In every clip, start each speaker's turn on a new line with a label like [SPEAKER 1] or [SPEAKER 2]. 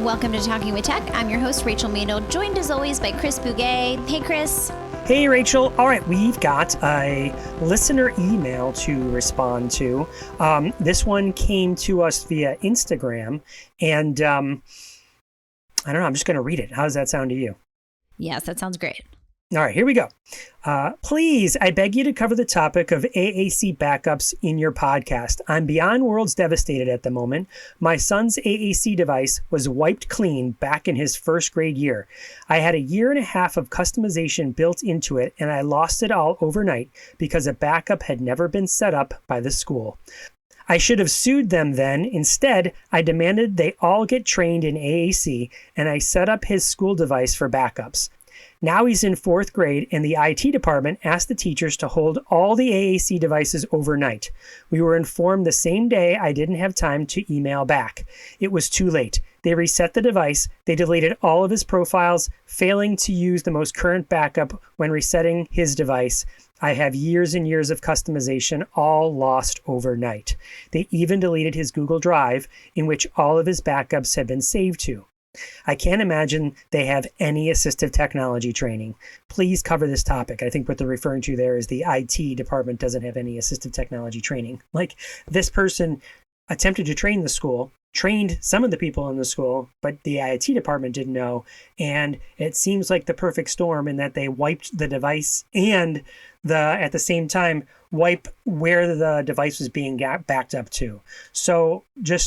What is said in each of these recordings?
[SPEAKER 1] Welcome to Talking with Tech. I'm your host, Rachel Mano, joined as always by Chris Bouguet. Hey, Chris.
[SPEAKER 2] Hey, Rachel. All right, we've got a listener email to respond to. This one came to us via Instagram, and I don't know, I'm just going to read it. How does that sound to you?
[SPEAKER 1] Yes, that sounds great.
[SPEAKER 2] All right, here we go. Please, I beg you to cover the topic of AAC backups in your podcast. I'm beyond worlds devastated at the moment. My son's AAC device was wiped clean back in his first grade year. I had a year and a half of customization built into it, and I lost it all overnight because a backup had never been set up by the school. I should have sued them then. Instead, I demanded they all get trained in AAC, and I set up his school device for backups. Now he's in fourth grade, and the IT department asked the teachers to hold all the AAC devices overnight. We were informed the same day I didn't have time to email back. It was too late. They reset the device. They deleted all of his profiles, failing to use the most current backup when resetting his device. I have years and years of customization all lost overnight. They even deleted his Google Drive, in which all of his backups had been saved to. I can't imagine they have any assistive technology training. Please cover this topic. I think what they're referring to there is the IT department doesn't have any assistive technology training. Like, this person attempted to train the school, trained some of the people in the school, but the IT department didn't know. And it seems like the perfect storm in that they wiped the device and at the same time wipe where the device was being backed up to. So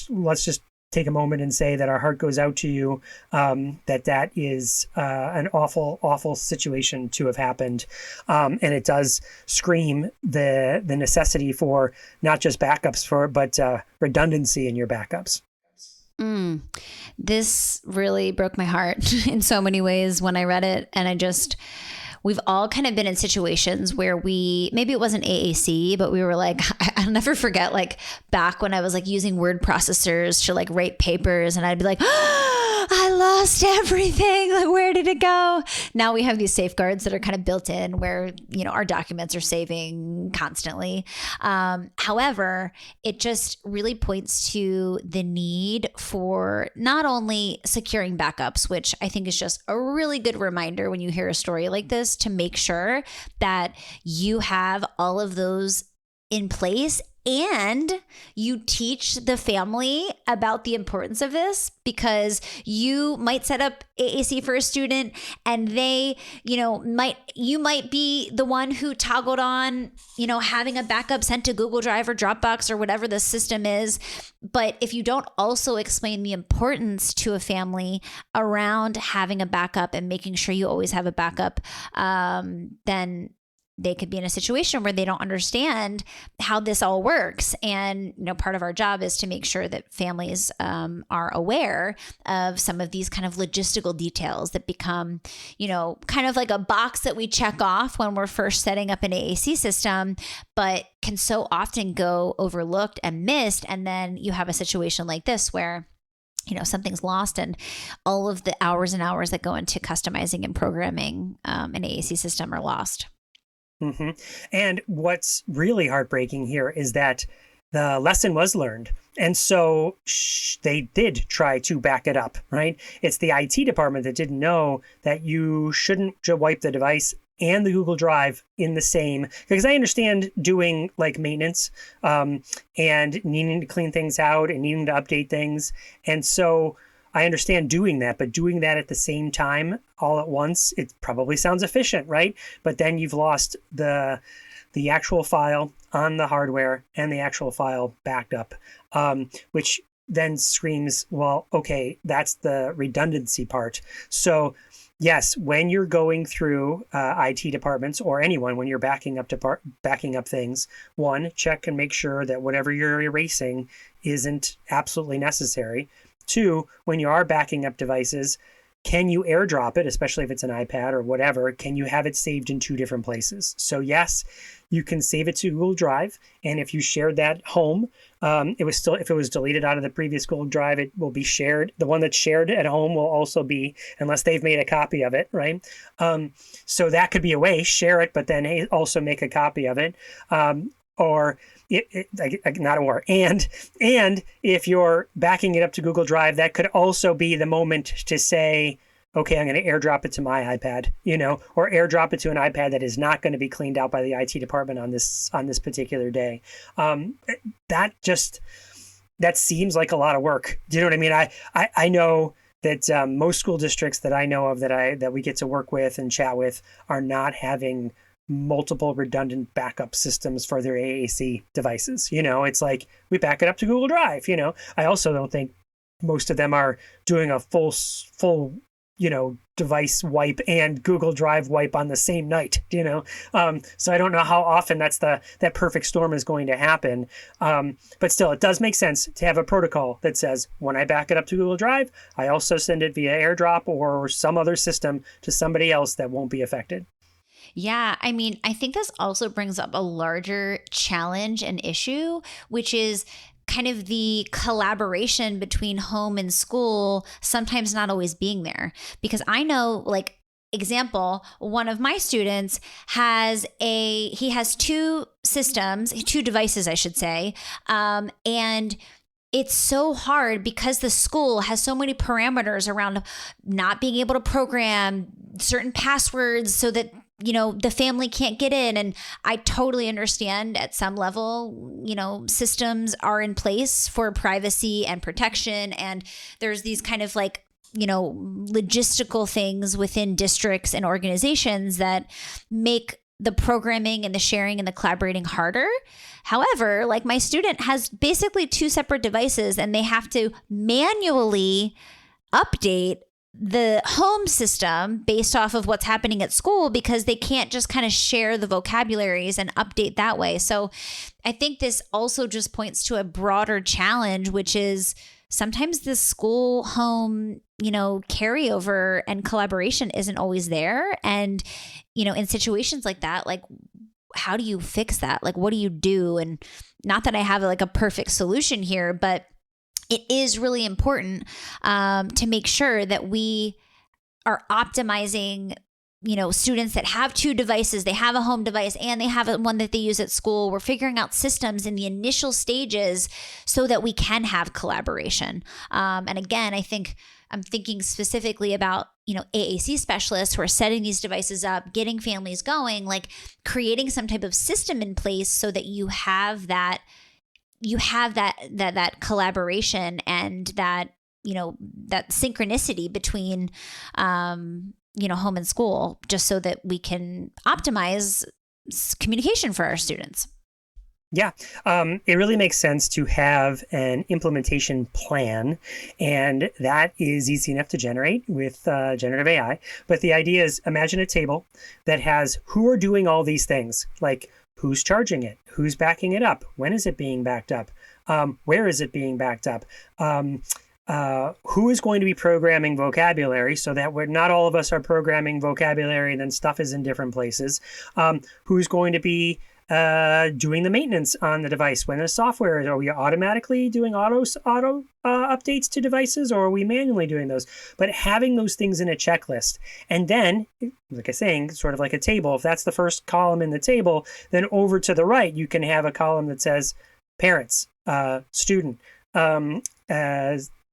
[SPEAKER 2] let's just take a moment and say that our heart goes out to you, that is an awful, awful situation to have happened. And it does scream the necessity for not just backups, but redundancy in your backups.
[SPEAKER 1] This really broke my heart in so many ways when I read it. And we've all kind of been in situations where maybe it wasn't AAC, but we were like, I'll never forget, like back when I was like using word processors to like write papers, and I'd be like, oh, I lost everything. Like, where did it go? Now we have these safeguards that are kind of built in where, our documents are saving constantly. However, it just really points to the need for not only securing backups, which I think is just a really good reminder when you hear a story like this, to make sure that you have all of those in place and you teach the family about the importance of this, because you might set up AAC for a student and they, you might be the one who toggled on, having a backup sent to Google Drive or Dropbox or whatever the system is. But if you don't also explain the importance to a family around having a backup and making sure you always have a backup, then they could be in a situation where they don't understand how this all works. And, part of our job is to make sure that families are aware of some of these kind of logistical details that become, kind of like a box that we check off when we're first setting up an AAC system, but can so often go overlooked and missed. And then you have a situation like this where something's lost and all of the hours and hours that go into customizing and programming an AAC system are lost.
[SPEAKER 2] Mm-hmm. And what's really heartbreaking here is that the lesson was learned. And so they did try to back it up, right? It's the IT department that didn't know that you shouldn't wipe the device and the Google Drive in the same, because I understand doing like maintenance and needing to clean things out and needing to update things. And so I understand doing that, but doing that at the same time all at once, it probably sounds efficient, right? But then you've lost the actual file on the hardware and the actual file backed up, which then screams, well, okay, that's the redundancy part. So yes, when you're going through IT departments or anyone, when you're backing up things, one, check and make sure that whatever you're erasing isn't absolutely necessary. Two, when you are backing up devices, can you airdrop it, especially if it's an iPad or whatever? Can you have it saved in two different places? So yes, you can save it to Google Drive. And if you shared that home, if it was deleted out of the previous Google Drive, it will be shared. The one that's shared at home will also be, unless they've made a copy of it, right? So that could be a way, share it, but then also make a copy of it. or not or, and if you're backing it up to Google Drive, that could also be the moment to say, okay, I'm going to airdrop it to my iPad, or airdrop it to an iPad that is not going to be cleaned out by the IT department on this particular day. That seems like a lot of work. Do you know what I mean? I know that most school districts that I know of that we get to work with and chat with are not having multiple redundant backup systems for their AAC devices. It's like we back it up to Google Drive. I also don't think most of them are doing a full device wipe and Google Drive wipe on the same night. So I don't know how often that perfect storm is going to happen. But still, it does make sense to have a protocol that says when I back it up to Google Drive, I also send it via AirDrop or some other system to somebody else that won't be affected.
[SPEAKER 1] Yeah, I mean, I think this also brings up a larger challenge and issue, which is kind of the collaboration between home and school sometimes not always being there. Because I know, like, example, one of my students he has two devices, I should say, and it's so hard because the school has so many parameters around not being able to program certain passwords so that the family can't get in. And I totally understand at some level, systems are in place for privacy and protection. And there's these kind of like, logistical things within districts and organizations that make the programming and the sharing and the collaborating harder. However, like my student has basically two separate devices and they have to manually update the home system based off of what's happening at school because they can't just kind of share the vocabularies and update that way. So I think this also just points to a broader challenge, which is sometimes the school home, carryover and collaboration isn't always there. And, in situations like that, like, how do you fix that? Like, what do you do? And not that I have like a perfect solution here, but it is really important to make sure that we are optimizing, students that have two devices, they have a home device and they have one that they use at school. We're figuring out systems in the initial stages so that we can have collaboration. And again, I'm thinking specifically about, AAC specialists who are setting these devices up, getting families going, like creating some type of system in place so that you have that collaboration and that synchronicity between home and school, just so that we can optimize communication for our students.
[SPEAKER 2] Yeah, it really makes sense to have an implementation plan, and that is easy enough to generate with generative AI. But the idea is, imagine a table that has who are doing all these things, like who's charging it, who's backing it up, when is it being backed up, where is it being backed up, who is going to be programming vocabulary so that not all of us are programming vocabulary and then stuff is in different places, who's going to be doing the maintenance on the device. When the software are we automatically doing auto updates to devices, or are we manually doing those? But having those things in a checklist, and then, like I was saying, sort of like a table. If that's the first column in the table, then over to the right you can have a column that says parents, student,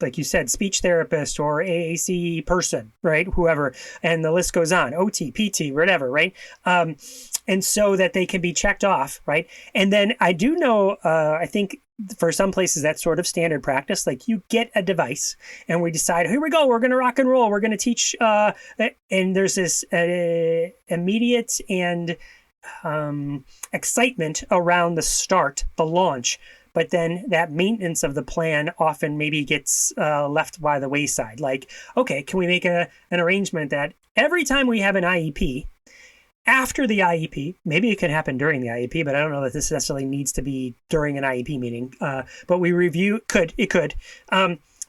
[SPEAKER 2] like you said, speech therapist or AAC person, right? Whoever, and the list goes on, OT, PT, whatever, right? And so that they can be checked off, right? And then I do know, I think for some places that's sort of standard practice. Like you get a device and we decide, here we go, we're going to rock and roll. We're going to teach, and there's this immediate and excitement around the launch. But then that maintenance of the plan often maybe gets left by the wayside. Like, okay, can we make an arrangement that every time we have an IEP, after the IEP, maybe it could happen during the IEP, but I don't know that this necessarily needs to be during an IEP meeting. But we review,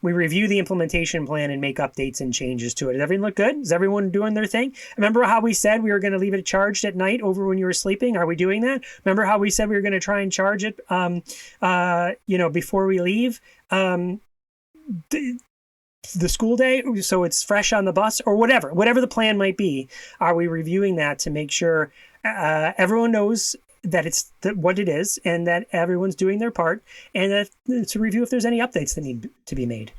[SPEAKER 2] we review the implementation plan and make updates and changes to it. Does everyone look good? Is everyone doing their thing? Remember how we said we were going to leave it charged at night over when you were sleeping? Are we doing that? Remember how we said we were going to try and charge it, before we leave? The school day, so it's fresh on the bus, or whatever the plan might be. Are we reviewing that to make sure everyone knows that it's what it is and that everyone's doing their part, and that to review if there's any updates that need to be made.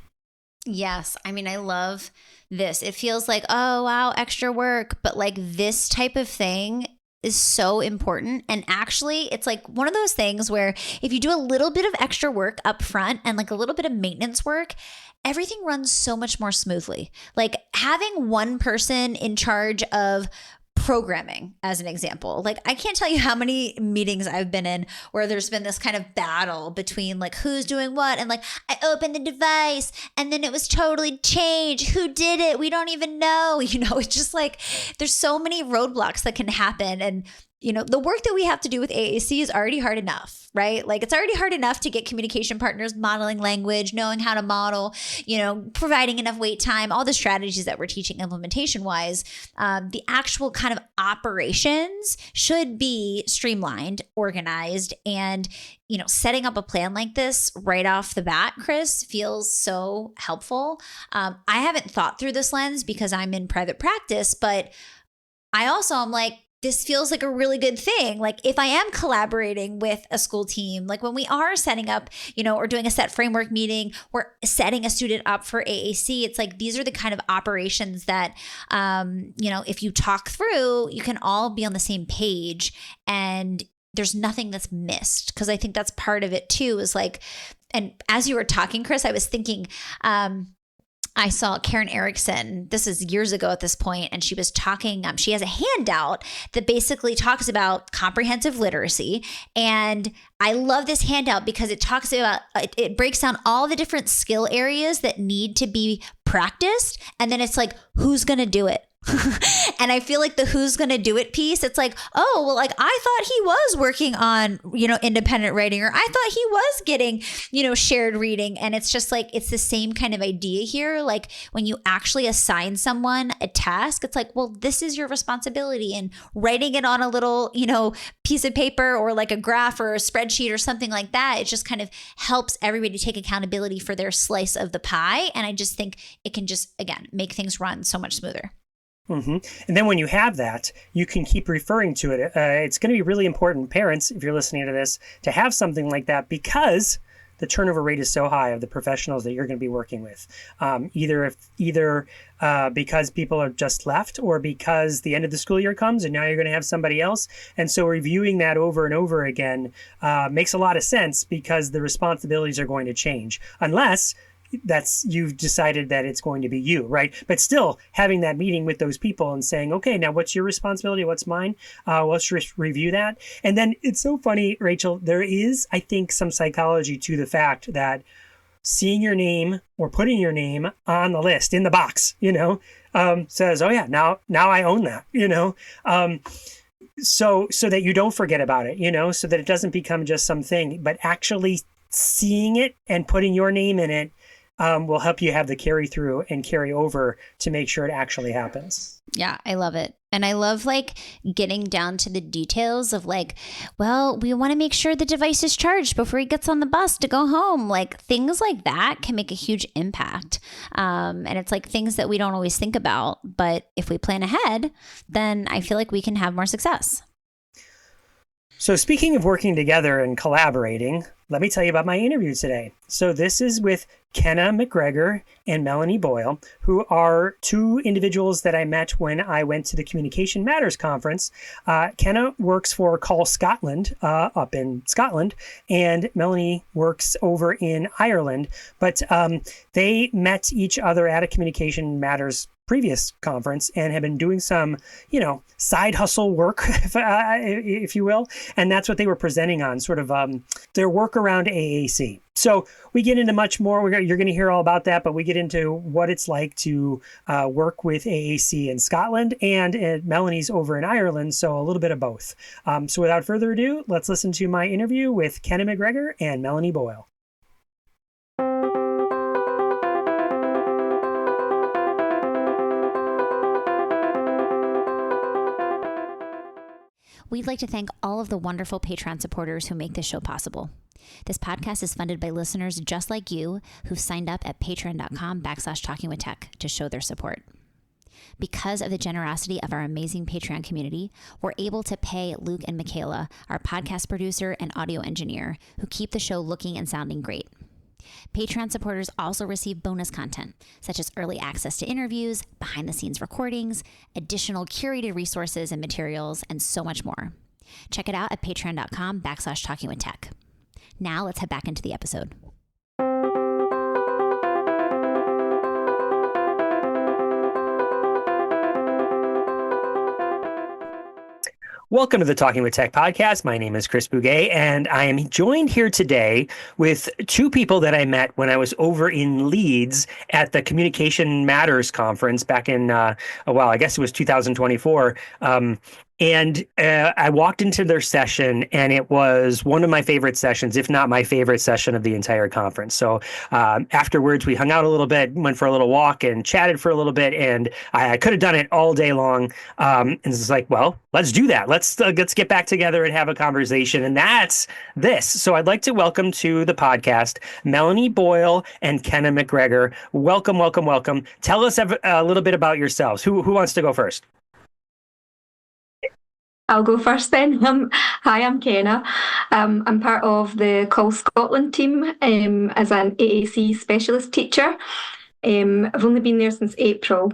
[SPEAKER 1] Yes. I mean, I love this. It feels like, oh, wow, extra work. But like this type of thing is so important. And actually, it's like one of those things where if you do a little bit of extra work up front and like a little bit of maintenance work, everything runs so much more smoothly. Like having one person in charge of programming, as an example. Like I can't tell you how many meetings I've been in where there's been this kind of battle between like who's doing what, and like I opened the device and then it was totally changed. Who did it? We don't even know. It's just like there's so many roadblocks that can happen. And the work that we have to do with AAC is already hard enough, right? Like it's already hard enough to get communication partners modeling language, knowing how to model, providing enough wait time, all the strategies that we're teaching implementation wise. The actual kind of operations should be streamlined, organized, and, setting up a plan like this right off the bat, Chris, feels so helpful. I haven't thought through this lens because I'm in private practice, but I also am like, this feels like a really good thing. Like if I am collaborating with a school team, like when we are setting up, or doing a set framework meeting or setting a student up for AAC, it's like, these are the kind of operations that, if you talk through, you can all be on the same page and there's nothing that's missed. Cause I think that's part of it too, is like, and as you were talking, Chris, I was thinking, I saw Karen Erickson, this is years ago at this point, and she was talking, she has a handout that basically talks about comprehensive literacy. And I love this handout because it talks about, it breaks down all the different skill areas that need to be practiced. And then it's like, who's going to do it? And I feel like the who's going to do it piece, it's like, oh, well, like I thought he was working on, independent writing, or I thought he was getting, shared reading. And it's just like, it's the same kind of idea here. Like when you actually assign someone a task, it's like, well, this is your responsibility, and writing it on a little, piece of paper or like a graph or a spreadsheet or something like that. It just kind of helps everybody take accountability for their slice of the pie. And I just think it can just, again, make things run so much smoother.
[SPEAKER 2] Mm-hmm. And then when you have that, you can keep referring to it. It's going to be really important, parents, if you're listening to this, to have something like that, because the turnover rate is so high of the professionals that you're going to be working with. Either because people are just left, or because the end of the school year comes and now you're going to have somebody else. And so reviewing that over and over again makes a lot of sense, because the responsibilities are going to change, unless you've decided that it's going to be you, right? But still having that meeting with those people and saying, okay, now what's your responsibility? What's mine? Let's review that. And then it's so funny, Rachel, there is, I think, some psychology to the fact that seeing your name or putting your name on the list in the box, says, oh yeah, now I own that, so that you don't forget about it, so that it doesn't become just something, but actually seeing it and putting your name in it will help you have the carry through and carry over to make sure it actually happens.
[SPEAKER 1] Yeah, I love it. And I love like getting down to the details of like, well, we want to make sure the device is charged before he gets on the bus to go home. Like things like that can make a huge impact. And it's like things that we don't always think about. But if we plan ahead, then I feel like we can have more success.
[SPEAKER 2] So speaking of working together and collaborating, let me tell you about my interview today. So this is with Ceanna MacGregor and Melanie Boyle, who are two individuals that I met when I went to the Communication Matters conference. Ceanna works for Call Scotland up in Scotland, and Melanie works over in Ireland. But they met each other at a Communication Matters previous conference and have been doing some, side hustle work, if you will. And that's what they were presenting on, sort of their work around AAC. So we get into much more. You're going to hear all about that, but we get into what it's like to work with AAC in Scotland and Melanie's over in Ireland. So a little bit of both. So without further ado, let's listen to my interview with Ceanna MacGregor and Melanie Boyle.
[SPEAKER 1] We'd like to thank all of the wonderful Patreon supporters who make this show possible. This podcast is funded by listeners just like you who've signed up at patreon.com/talkingwithtech to show their support. Because of the generosity of our amazing Patreon community, we're able to pay Luke and Michaela, our podcast producer and audio engineer, who keep the show looking and sounding great. Patreon supporters also receive bonus content, such as early access to interviews, behind-the-scenes recordings, additional curated resources and materials, and so much more. Check it out at patreon.com/talkingwithtech. Now let's head back into the episode.
[SPEAKER 2] Welcome to the Talking with Tech podcast. My name is Chris Bouguet, and I am joined here today with two people that I met when I was over in Leeds at the Communication Matters conference back in, I guess it was 2024. And I walked into their session, and it was one of my favorite sessions, if not my favorite session of the entire conference. So afterwards, we hung out a little bit, went for a little walk, and chatted for a little bit. And I could have done it all day long. And it's like, well, let's do that. Let's get back together and have a conversation. And that's this. So I'd like to welcome to the podcast Melanie Boyle and Ceanna MacGregor. Welcome, welcome, welcome. Tell us a little bit about yourselves. Who wants to go first?
[SPEAKER 3] I'll go first then. Hi, I'm Ceanna. I'm part of the Call Scotland team as an AAC specialist teacher. I've only been there since April.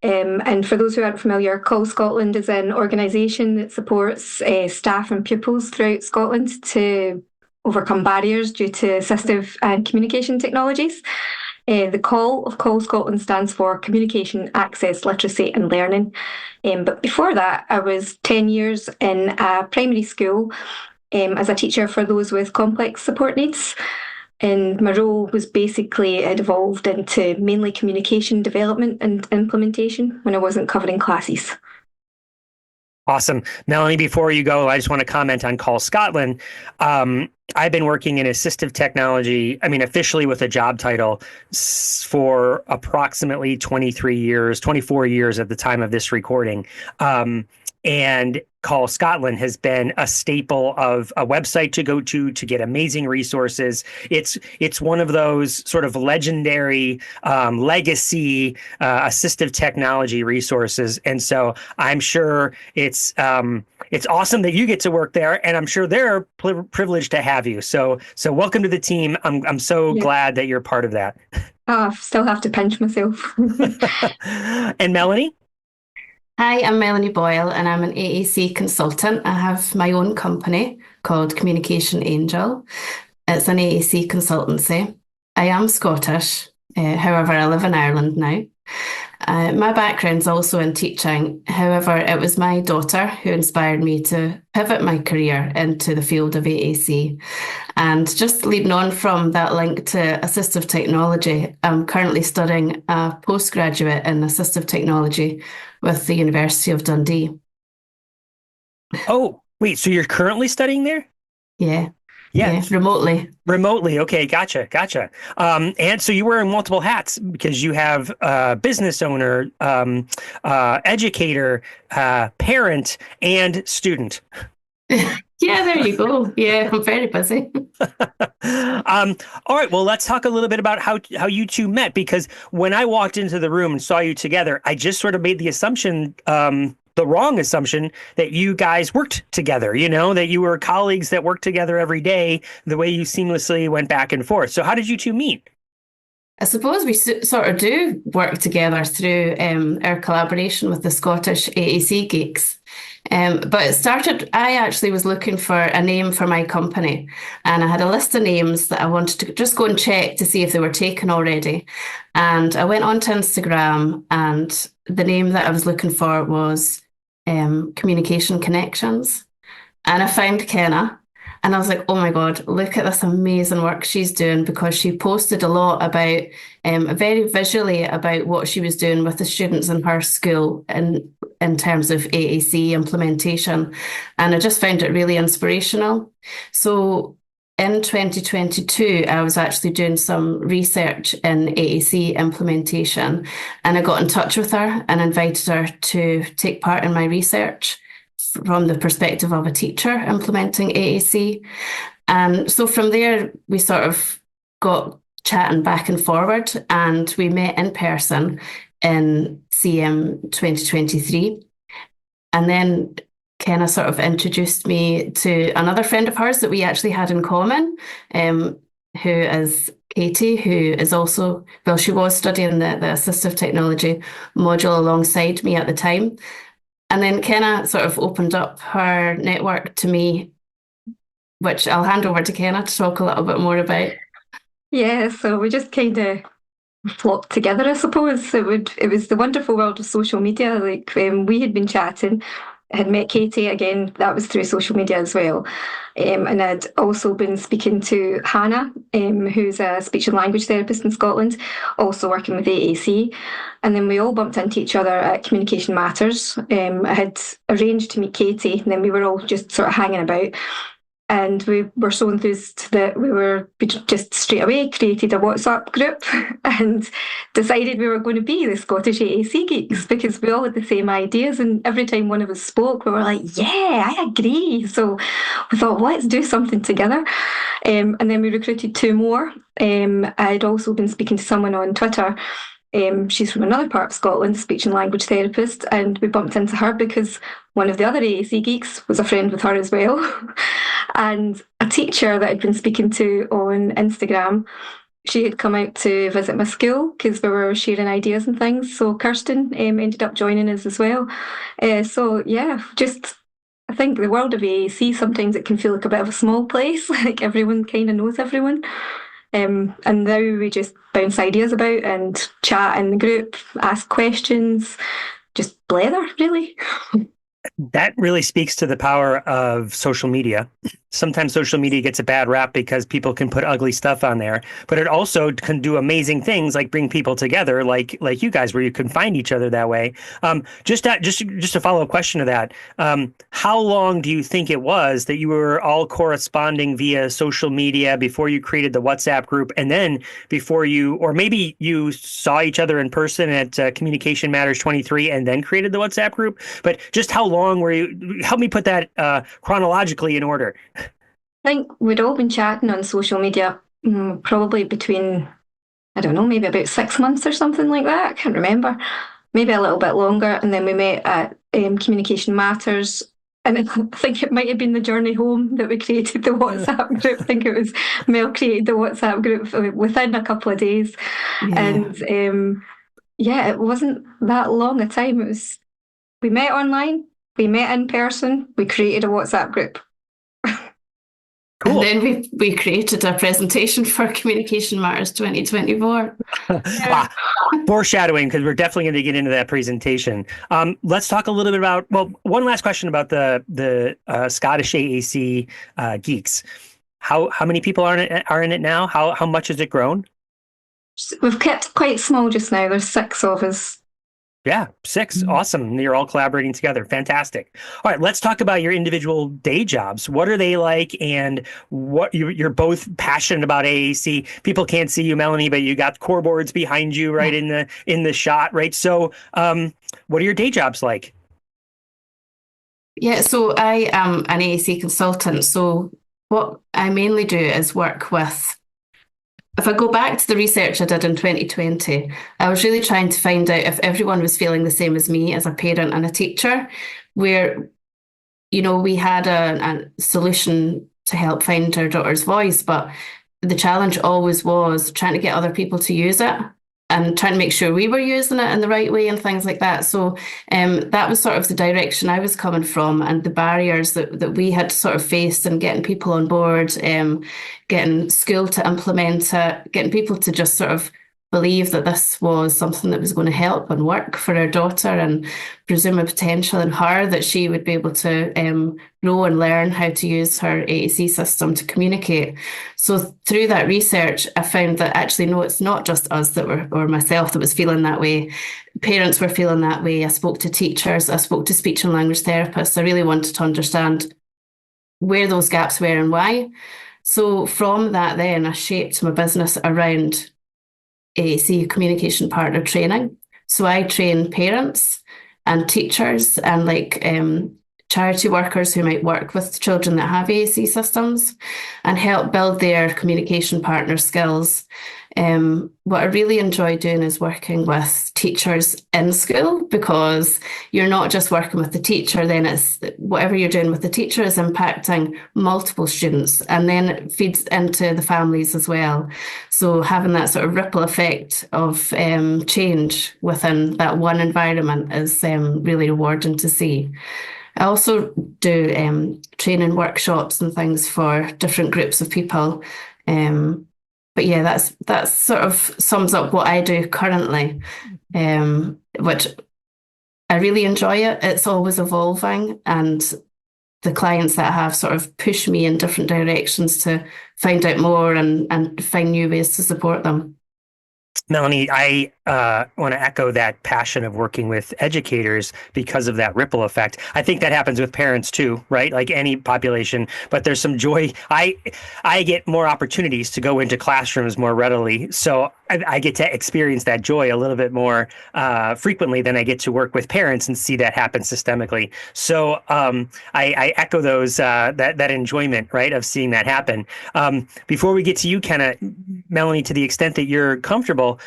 [SPEAKER 3] And for those who aren't familiar, Call Scotland is an organisation that supports staff and pupils throughout Scotland to overcome barriers due to assistive and communication technologies. The Call of Call Scotland stands for Communication, Access, Literacy and Learning. But before that, I was 10 years in a primary school as a teacher for those with complex support needs. And my role was basically, it evolved into mainly communication development and implementation when I wasn't covering classes.
[SPEAKER 2] Awesome. Melanie, before you go, I just want to comment on Call Scotland. I've been working in assistive technology, officially with a job title for approximately 24 years at the time of this recording. And Call Scotland has been a staple of a website to go to get amazing resources. It's one of those sort of legendary legacy assistive technology resources. And so I'm sure it's awesome that you get to work there, and I'm sure they're privileged to have you. So welcome to the team. I'm so glad that you're part of that.
[SPEAKER 3] Oh, I still have to pinch myself.
[SPEAKER 2] And Melanie?
[SPEAKER 4] Hi, I'm Melanie Boyle, and I'm an AAC consultant. I have my own company called Communication Angel. It's an AAC consultancy. I am Scottish, however, I live in Ireland now. My background's also in teaching. However, it was my daughter who inspired me to pivot my career into the field of AAC. And just leading on from that link to assistive technology, I'm currently studying a postgraduate in assistive technology with the University of Dundee.
[SPEAKER 2] Oh, wait, so you're currently studying there?
[SPEAKER 4] Yeah.
[SPEAKER 2] Yeah,
[SPEAKER 4] remotely.
[SPEAKER 2] Remotely. Okay, gotcha. And so you wear multiple hats because you have business owner, educator, parent, and student.
[SPEAKER 4] Yeah, there you go. Yeah, I'm very busy.
[SPEAKER 2] All right. Well, let's talk a little bit about how you two met, because when I walked into the room and saw you together, I just sort of made the assumption, the wrong assumption, that you guys worked together, that you were colleagues that worked together every day, the way you seamlessly went back and forth. So how did you two meet?
[SPEAKER 4] I suppose we sort of do work together through our collaboration with the Scottish AAC Geeks. But it started, I actually was looking for a name for my company, and I had a list of names that I wanted to just go and check to see if they were taken already. And I went onto Instagram, and the name that I was looking for was Communication Connections. And I found Ceanna, and I was like, oh my God, look at this amazing work she's doing, because she posted a lot about, very visually about what she was doing with the students in her school in terms of AAC implementation. And I just found it really inspirational. So in 2022, I was actually doing some research in AAC implementation, and I got in touch with her and invited her to take part in my research from the perspective of a teacher implementing AAC. And so from there, we sort of got chatting back and forward, and we met in person in CM 2023. And then Ceanna sort of introduced me to another friend of hers that we actually had in common, who is Katie, who is also, well, she was studying the assistive technology module alongside me at the time. And then Ceanna sort of opened up her network to me, which I'll hand over to Ceanna to talk a little bit more about.
[SPEAKER 3] Yeah, so we just kind of flocked together, I suppose. It was the wonderful world of social media. Like we had been chatting, had met Katie again. That was through social media as well, and I'd also been speaking to Hannah, who's a speech and language therapist in Scotland, also working with AAC. And then we all bumped into each other at Communication Matters. I had arranged to meet Katie, and then we were all just sort of hanging about. And we were so enthused that we just straight away created a WhatsApp group and decided we were going to be the Scottish AAC Geeks, because we all had the same ideas. And every time one of us spoke, we were like, yeah, I agree. So we thought, well, let's do something together. And then we recruited 2 more. I'd also been speaking to someone on Twitter. She's from another part of Scotland, speech and language therapist, and we bumped into her because one of the other AAC Geeks was a friend with her as well. And a teacher that I'd been speaking to on Instagram, she had come out to visit my school because we were sharing ideas and things. So Kirsten ended up joining us as well. So yeah, just I think the world of AAC, sometimes it can feel like a bit of a small place, like everyone kind of knows everyone. And now we just bounce ideas about and chat in the group, ask questions, just blather, really.
[SPEAKER 2] That really speaks to the power of social media. Sometimes social media gets a bad rap because people can put ugly stuff on there, but it also can do amazing things like bring people together, like you guys, where you can find each other that way. Just a follow-up question to that. How long do you think it was that you were all corresponding via social media before you created the WhatsApp group, and then before you, or maybe you saw each other in person at Communication Matters 23 and then created the WhatsApp group? But just how long were you? Help me put that chronologically in order.
[SPEAKER 3] I think we'd all been chatting on social media probably between, I don't know, maybe about 6 months or something like that. I can't remember. Maybe a little bit longer. And then we met at Communication Matters. And I think it might have been the journey home that we created the WhatsApp group. I think it was Mel created the WhatsApp group within a couple of days. Yeah. And yeah, it wasn't that long a time. It was, we met online, we met in person, we created a WhatsApp group.
[SPEAKER 2] Cool.
[SPEAKER 4] And then we created a presentation for Communication Matters 2024.
[SPEAKER 2] Foreshadowing, because we're definitely going to get into that presentation. Let's talk a little bit about, well, one last question about the Scottish AAC Geeks. How many people are in it now? How much has it grown?
[SPEAKER 3] We've kept quite small just now. There's 6 of us.
[SPEAKER 2] Yeah, 6. Awesome. You're all collaborating together. Fantastic. All right, let's talk about your individual day jobs. What are they like, and what you're both passionate about AAC. People can't see you, Melanie, but you got core boards behind you right in the shot, right? So what are your day jobs like?
[SPEAKER 4] Yeah, so I am an AAC consultant. So what I mainly do is work with, if I go back to the research I did in 2020, I was really trying to find out if everyone was feeling the same as me as a parent and a teacher, where, you know, we had a solution to help find our daughter's voice, but the challenge always was trying to get other people to use it and trying to make sure we were using it in the right way and things like that. So that was sort of the direction I was coming from, and the barriers that we had sort of faced, and getting people on board, getting school to implement it, getting people to just sort of believe that this was something that was going to help and work for our daughter, and presume a potential in her that she would be able to grow and learn how to use her AAC system to communicate. So through that research, I found that actually, no, it's not just us that were, or myself, that was feeling that way. Parents were feeling that way. I spoke to teachers, I spoke to speech and language therapists. I really wanted to understand where those gaps were and why. So from that then, I shaped my business around AAC communication partner training. So I train parents and teachers and charity workers who might work with children that have AAC systems, and help build their communication partner skills. What I really enjoy doing is working with teachers in school, because you're not just working with the teacher, then it's whatever you're doing with the teacher is impacting multiple students, and then it feeds into the families as well. So having that sort of ripple effect of change within that one environment is really rewarding to see. I also do training workshops and things for different groups of people. But yeah, that's sort of sums up what I do currently, which I really enjoy it. It's always evolving, and the clients that I have sort of push me in different directions to find out more and find new ways to support them.
[SPEAKER 2] Melanie, I want to echo that passion of working with educators because of that ripple effect. I think that happens with parents too, right? Like any population, but there's some joy. I get more opportunities to go into classrooms more readily. So I get to experience that joy a little bit more frequently than I get to work with parents and see that happen systemically. So I echo those that enjoyment, right, of seeing that happen. Before we get to you, Melanie, to the extent that you're comfortable,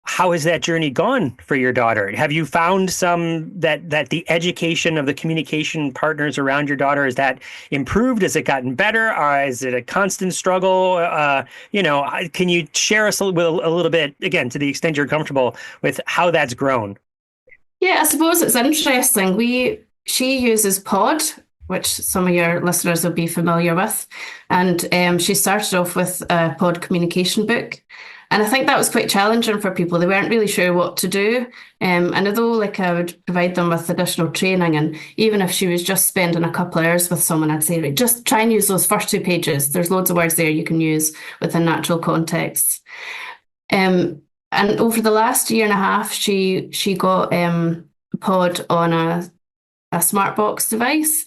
[SPEAKER 2] how has that journey gone for your daughter? Have you found some that the education of the communication partners around your daughter, is that improved? Has it gotten better? Or is it a constant struggle? Can you share us a little bit, again, to the extent you're comfortable, with how that's grown?
[SPEAKER 4] Yeah, I suppose it's interesting. She uses Pod, which some of your listeners will be familiar with. And she started off with a Pod communication book. And I think that was quite challenging for people. They weren't really sure what to do. And although I would provide them with additional training, and even if she was just spending a couple of hours with someone, I'd say, right, just try and use those first 2 pages. There's loads of words there you can use within natural contexts. And over the last year and a half, she got Pod on a smart box device.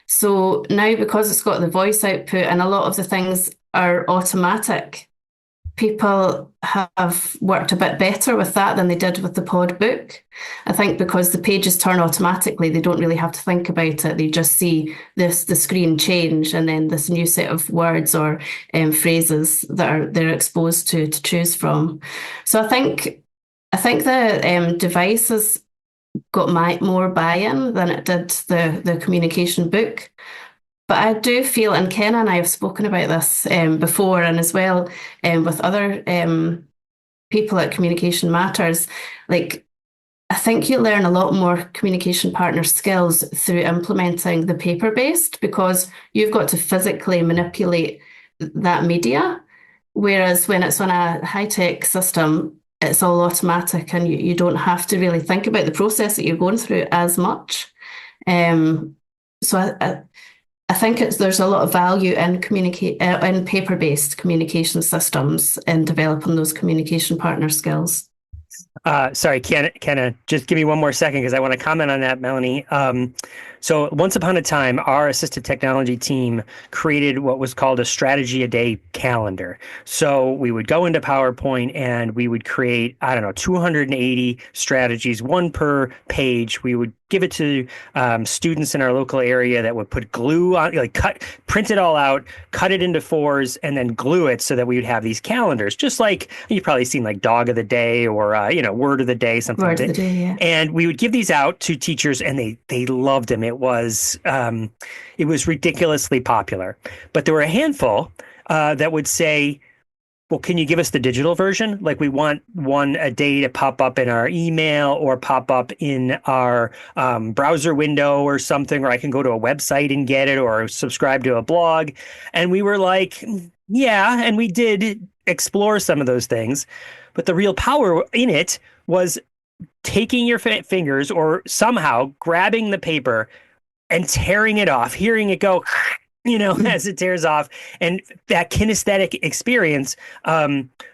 [SPEAKER 4] So now, because it's got the voice output and a lot of the things are automatic, people have worked a bit better with that than they did with the Pod book. I think because the pages turn automatically, they don't really have to think about it. They just see the screen change, and then this new set of words or phrases that they're exposed to choose from. So I think the device has got more buy-in than it did the communication book. But I do feel, and Ceanna and I have spoken about this before, and as well with other people at Communication Matters, I think you learn a lot more communication partner skills through implementing the paper-based, because you've got to physically manipulate that media. Whereas when it's on a high-tech system, it's all automatic, and you don't have to really think about the process that you're going through as much. So I think there's a lot of value in in paper-based communication systems in developing those communication partner skills.
[SPEAKER 2] Sorry, Ceanna, just give me one more second, because I want to comment on that, Melanie. So once upon a time, our assistive technology team created what was called a strategy a day calendar. So we would go into PowerPoint and we would create, 280 strategies, one per page. We would give it to students in our local area that would put glue on, print it all out, cut it into 4s, and then glue it so that we would have these calendars, just like you've probably seen, like Dog of the Day or, Word of the Day, something like that. Word of the Day, yeah. And we would give these out to teachers, and they loved them. It was ridiculously popular. But there were a handful that would say, well, can you give us the digital version? Like, we want one a day to pop up in our email or pop up in our browser window or something, or I can go to a website and get it, or subscribe to a blog. And we were like, yeah, and we did explore some of those things. But the real power in it was taking your fingers or somehow grabbing the paper and tearing it off, hearing it go, as it tears off. And that kinesthetic experience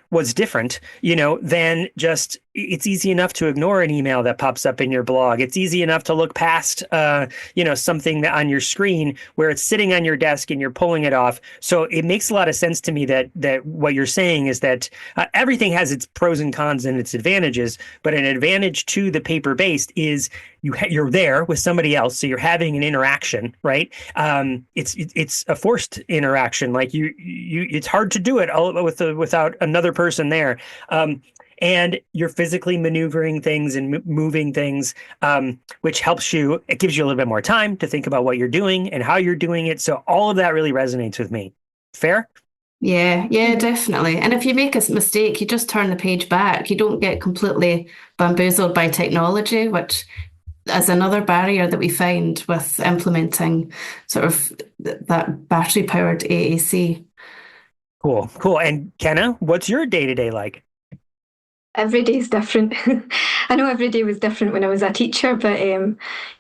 [SPEAKER 2] what's different, than just, it's easy enough to ignore an email that pops up in your blog. It's easy enough to look past, something that on your screen where it's sitting on your desk and you're pulling it off. So it makes a lot of sense to me that what you're saying is that everything has its pros and cons and its advantages, but an advantage to the paper-based is you're there with somebody else, so you're having an interaction, right? It's a forced interaction. Like it's hard to do it without another person there. And you're physically maneuvering things and moving things, which helps you. It gives you a little bit more time to think about what you're doing and how you're doing it. So all of that really resonates with me. Fair?
[SPEAKER 4] Yeah, definitely. And if you make a mistake, you just turn the page back. You don't get completely bamboozled by technology, which is another barrier that we find with implementing sort of that battery-powered AAC.
[SPEAKER 2] Cool. And Ceanna, what's your day-to-day like?
[SPEAKER 3] Every day is different. I know every day was different when I was a teacher, but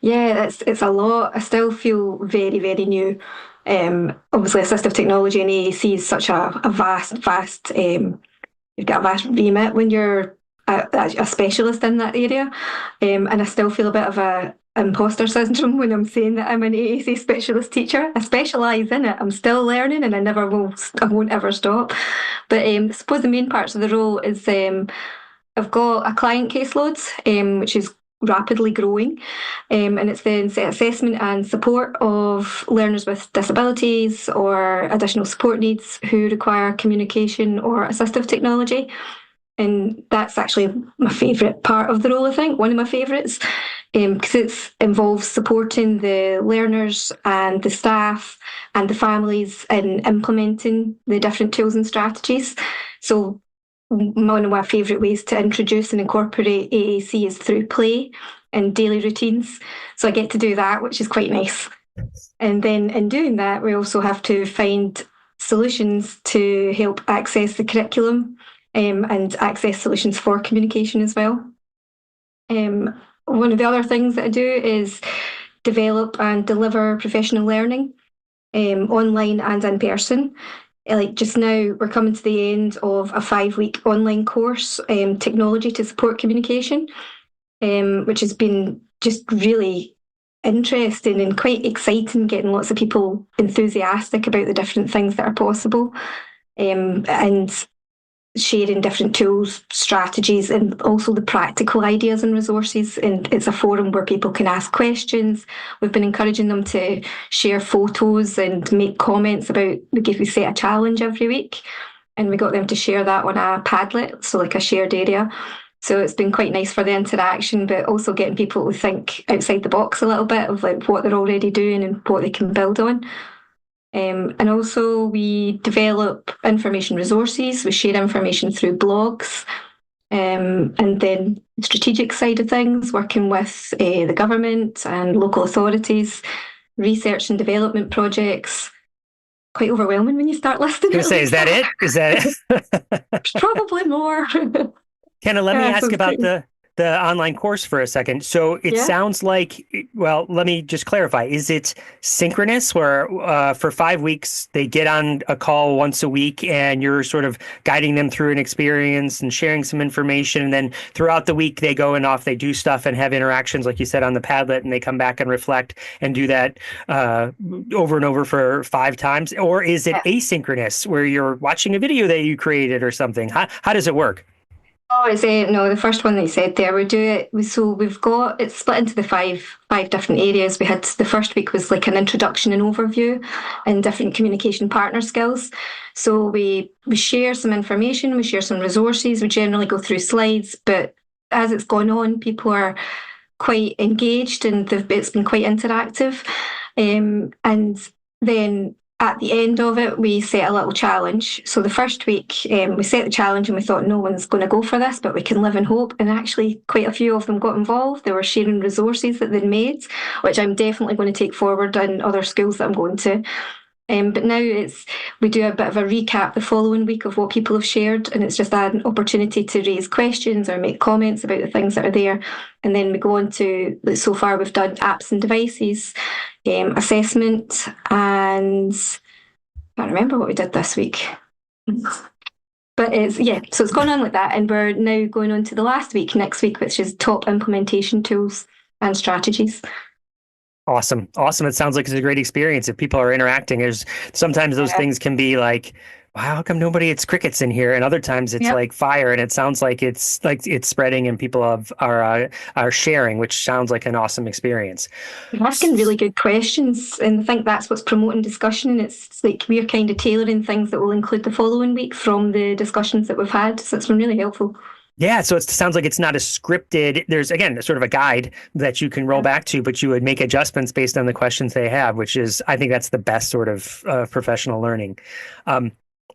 [SPEAKER 3] it's a lot. I still feel very, very new. Obviously, assistive technology and AAC is such a vast. You've got a vast remit when you're a specialist in that area, and I still feel a bit of a imposter syndrome when I'm saying that I'm an AAC specialist teacher. I specialise in it. I'm still learning, and I won't ever stop. But I suppose the main parts of the role is I've got a client caseload, which is rapidly growing, and it's the assessment and support of learners with disabilities or additional support needs who require communication or assistive technology. And that's actually my favourite part of the role, I think, one of my favourites, because it involves supporting the learners and the staff and the families in implementing the different tools and strategies. So one of my favourite ways to introduce and incorporate AAC is through play and daily routines. So I get to do that, which is quite nice. And then in doing that, we also have to find solutions to help access the curriculum and access solutions for communication as well. One of the other things that I do is develop and deliver professional learning, online and in person. Like just now, we're coming to the end of a 5-week online course, Technology to Support Communication, which has been just really interesting and quite exciting, getting lots of people enthusiastic about the different things that are possible, and sharing different tools, strategies, and also the practical ideas and resources. And it's a forum where people can ask questions. We've been encouraging them to share photos and make comments about, we set a challenge every week, and we got them to share that on a Padlet, so like a shared area. So it's been quite nice for the interaction, but also getting people to think outside the box a little bit of like what they're already doing and what they can build on. And also we develop information resources. We share information through blogs, and then the strategic side of things, working with the government and local authorities, research and development projects. Quite overwhelming when you start listing.
[SPEAKER 2] I was gonna say, is that it? Is that it?
[SPEAKER 3] Probably more.
[SPEAKER 2] Ceanna, let me ask about the online course for a second. So it sounds like, well, let me just clarify. Is it synchronous where for 5 weeks they get on a call once a week and you're sort of guiding them through an experience and sharing some information, and then throughout the week they go and off, they do stuff and have interactions like you said on the Padlet, and they come back and reflect and do that over and over for 5 times? Or is it asynchronous where you're watching a video that you created or something? How does it work?
[SPEAKER 3] Oh, it's no, the first one that you said there. We do it. So we've got it split into the five different areas. We had the first week was like an introduction and overview and different communication partner skills. So we share some information, we share some resources. We generally go through slides, but as it's gone on, people are quite engaged and it's been quite interactive. And then at the end of it, we set a little challenge. So the first week, we set the challenge and we thought no one's going to go for this, but we can live in hope. And actually, quite a few of them got involved. They were sharing resources that they'd made, which I'm definitely going to take forward in other schools that I'm going to. But now we do a bit of a recap the following week of what people have shared, and it's just an opportunity to raise questions or make comments about the things that are there. And then we go on to, so far we've done apps and devices, assessment, and I can't remember what we did this week. But so it's gone on like that. And we're now going on to the last week, next week, which is top implementation tools and strategies.
[SPEAKER 2] Awesome. It sounds like it's a great experience. If people are interacting, there's sometimes those things can be like, wow, how come it's crickets in here? And other times it's like fire, and it sounds like it's spreading and people are sharing, which sounds like an awesome experience.
[SPEAKER 3] You're asking really good questions, and I think that's what's promoting discussion. And it's like we're kind of tailoring things that will include the following week from the discussions that we've had. So it's been really helpful. Yeah,
[SPEAKER 2] so it sounds like it's not a scripted. There's, again, sort of a guide that you can roll back to, but you would make adjustments based on the questions they have, which is, I think that's the best sort of professional learning.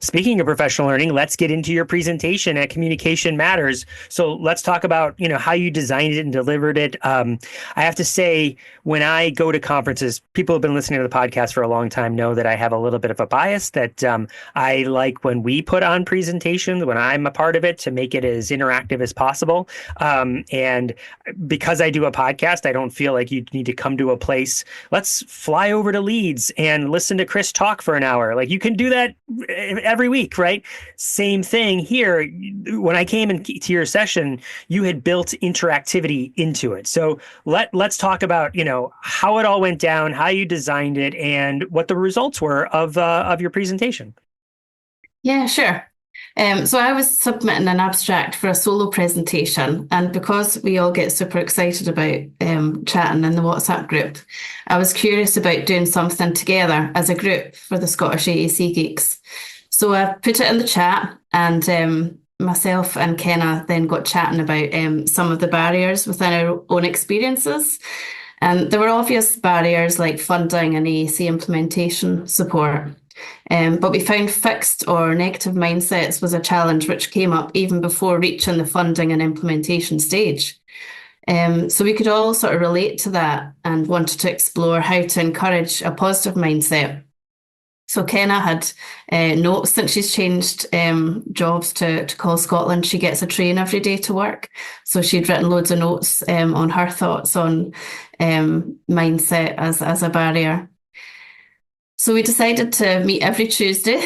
[SPEAKER 2] Speaking of professional learning, let's get into your presentation at Communication Matters. So let's talk about, how you designed it and delivered it. I have to say, when I go to conferences, people who have been listening to the podcast for a long time know that I have a little bit of a bias that I like when we put on presentations, when I'm a part of it, to make it as interactive as possible. And because I do a podcast, I don't feel like you need to come to a place. Let's fly over to Leeds and listen to Chris talk for an hour. Like, you can do that every week, right? Same thing here. When I came into your session, you had built interactivity into it. So let's talk about, how it all went down, how you designed it, and what the results were of your presentation.
[SPEAKER 4] Yeah, sure. So I was submitting an abstract for a solo presentation, and because we all get super excited about chatting in the WhatsApp group, I was curious about doing something together as a group for the Scottish AAC Geeks. So I put it in the chat, and myself and Ceanna then got chatting about some of the barriers within our own experiences. And there were obvious barriers like funding and AAC implementation support. But we found fixed or negative mindsets was a challenge which came up even before reaching the funding and implementation stage. So we could all sort of relate to that and wanted to explore how to encourage a positive mindset. So Ceanna had notes since she's changed jobs to Call Scotland. She gets a train every day to work. So she'd written loads of notes on her thoughts on mindset as a barrier. So we decided to meet every Tuesday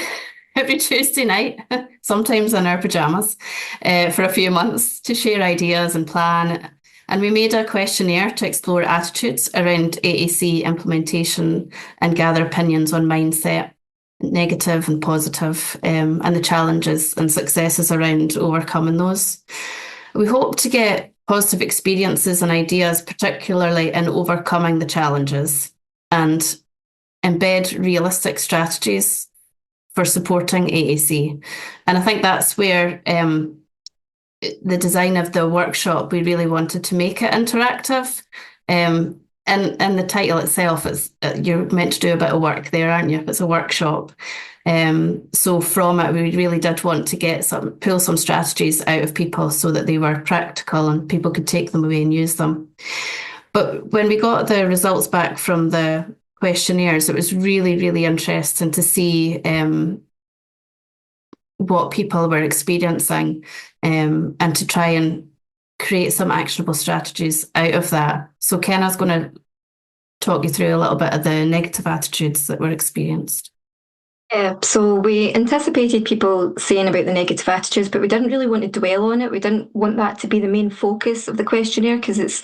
[SPEAKER 4] night, sometimes in our pajamas, for a few months to share ideas and plan. And we made a questionnaire to explore attitudes around AAC implementation and gather opinions on mindset, negative and positive, and the challenges and successes around overcoming those. We hope to get positive experiences and ideas, particularly in overcoming the challenges, and embed realistic strategies for supporting AAC. And I think that's where the design of the workshop, we really wanted to make it interactive. And the title itself, you're meant to do a bit of work there, aren't you? It's a workshop. So from it, we really did want to pull some strategies out of people so that they were practical and people could take them away and use them. But when we got the results back from the questionnaires, it was really, really interesting to see what people were experiencing, and to try and create some actionable strategies out of that. So Ceanna's going to talk you through a little bit of the negative attitudes that were experienced.
[SPEAKER 3] So we anticipated people saying about the negative attitudes, but we didn't really want to dwell on it. We didn't want that to be the main focus of the questionnaire, because it's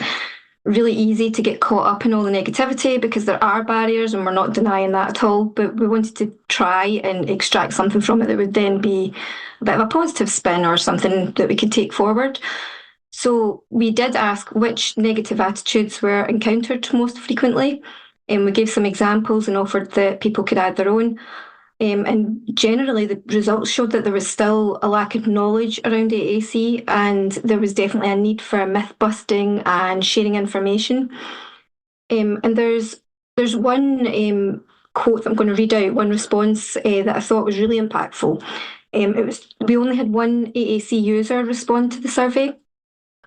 [SPEAKER 3] really easy to get caught up in all the negativity, because there are barriers and we're not denying that at all. But we wanted to try and extract something from it that would then be a bit of a positive spin or something that we could take forward. So we did ask which negative attitudes were encountered most frequently, and we gave some examples and offered that people could add their own. And generally, the results showed that there was still a lack of knowledge around AAC, and there was definitely a need for myth busting and sharing information. And there's one quote that I'm going to read out, one response that I thought was really impactful. We only had one AAC user respond to the survey,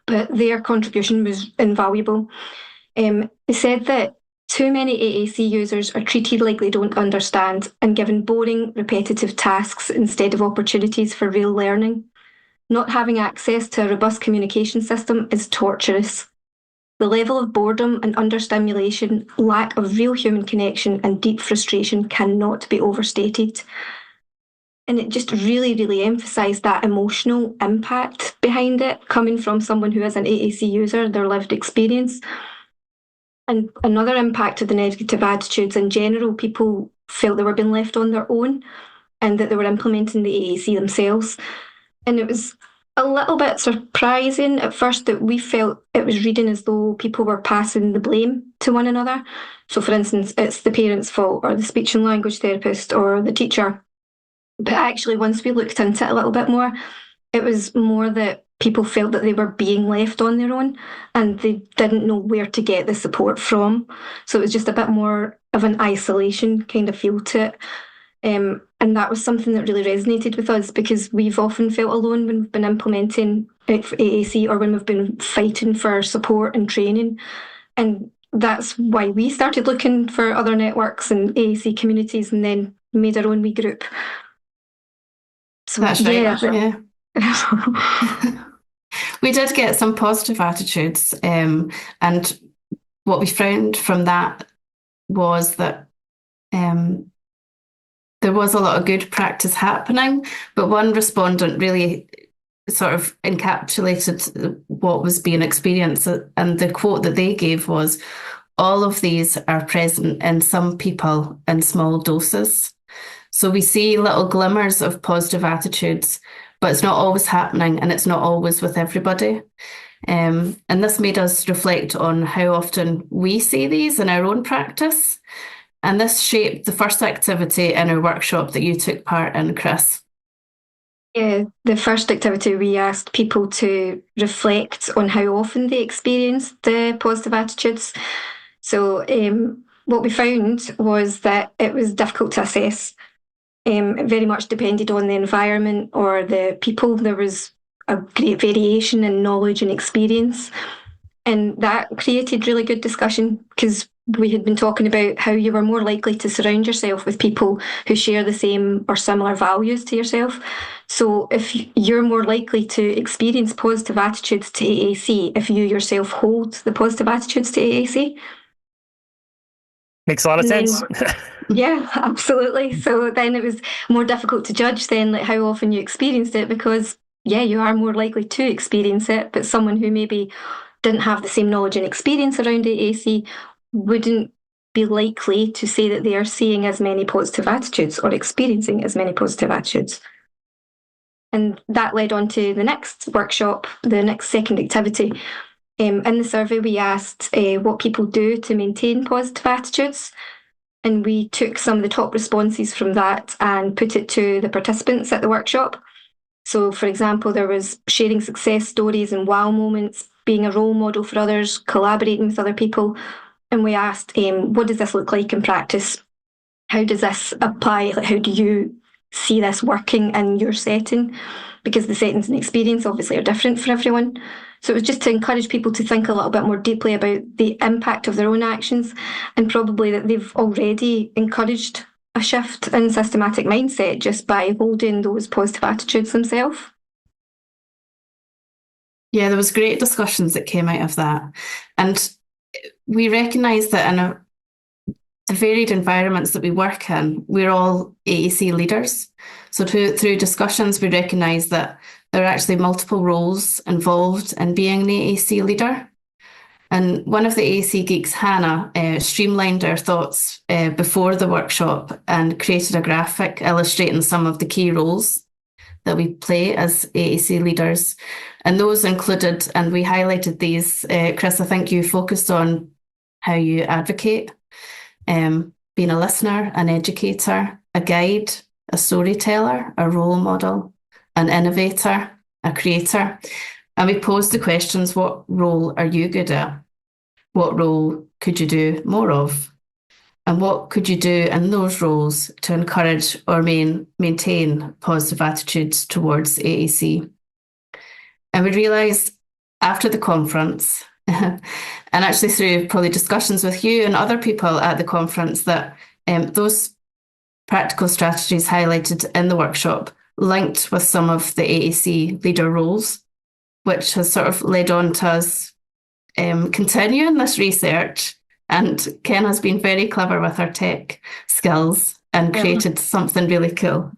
[SPEAKER 3] but their contribution was invaluable. They said that too many AAC users are treated like they don't understand and given boring, repetitive tasks instead of opportunities for real learning. Not having access to a robust communication system is torturous. The level of boredom and understimulation, lack of real human connection, and deep frustration cannot be overstated. And it just really, really emphasised that emotional impact behind it, coming from someone who is an AAC user, their lived experience. And another impact of the negative attitudes in general, people felt they were being left on their own and that they were implementing the AAC themselves. And it was a little bit surprising at first that we felt it was reading as though people were passing the blame to one another. So, for instance, it's the parent's fault or the speech and language therapist or the teacher. But actually, once we looked into it a little bit more, it was more that people felt that they were being left on their own and they didn't know where to get the support from. So it was just a bit more of an isolation kind of feel to it. And that was something that really resonated with us because we've often felt alone when we've been implementing AAC or when we've been fighting for support and training. And that's why we started looking for other networks and AAC communities and then made our own wee group.
[SPEAKER 4] So that's right. Yeah. We did get some positive attitudes, and what we found from that was that there was a lot of good practice happening, but one respondent really sort of encapsulated what was being experienced, and the quote that they gave was, "All of these are present in some people in small doses." So we see little glimmers of positive attitudes, but it's not always happening and it's not always with everybody. And this made us reflect on how often we see these in our own practice. And this shaped the first activity in our workshop that you took part in, Chris.
[SPEAKER 3] Yeah, the first activity we asked people to reflect on how often they experienced the positive attitudes. So what we found was that it was difficult to assess. It very much depended on the environment or the people. There was a great variation in knowledge and experience. And that created really good discussion because we had been talking about how you were more likely to surround yourself with people who share the same or similar values to yourself. So if you're more likely to experience positive attitudes to AAC, if you yourself hold the positive attitudes to AAC.
[SPEAKER 2] Makes a lot of sense.
[SPEAKER 3] Yeah, absolutely. So then it was more difficult to judge then like how often you experienced it because, yeah, you are more likely to experience it, but someone who maybe didn't have the same knowledge and experience around AAC wouldn't be likely to say that they are seeing as many positive attitudes or experiencing as many positive attitudes. And that led on to the next workshop, the next second activity. In the survey, we asked what people do to maintain positive attitudes. And we took some of the top responses from that and put it to the participants at the workshop. So, for example, there was sharing success stories and wow moments, being a role model for others, collaborating with other people. And we asked, what does this look like in practice? How does this apply? Like, how do you see this working in your setting? Because the settings and experience obviously are different for everyone. So it was just to encourage people to think a little bit more deeply about the impact of their own actions and probably that they've already encouraged a shift in systematic mindset just by holding those positive attitudes themselves.
[SPEAKER 4] Yeah, there was great discussions that came out of that. And we recognise that in the varied environments that we work in, we're all AAC leaders. So through discussions, we recognise that there are actually multiple roles involved in being an AAC leader. And one of the AAC Geeks, Hannah, streamlined our thoughts before the workshop and created a graphic illustrating some of the key roles that we play as AAC leaders. And those included, and we highlighted these, Chris, I think you focused on how you advocate, being a listener, an educator, a guide, a storyteller, a role model, an innovator, a creator. And we posed the questions, what role are you good at? What role could you do more of? And what could you do in those roles to encourage or maintain positive attitudes towards AAC? And we realised after the conference, and actually through probably discussions with you and other people at the conference, that those practical strategies highlighted in the workshop linked with some of the AAC leader roles, which has sort of led on to us continuing this research. And Ken has been very clever with her tech skills and created something really cool.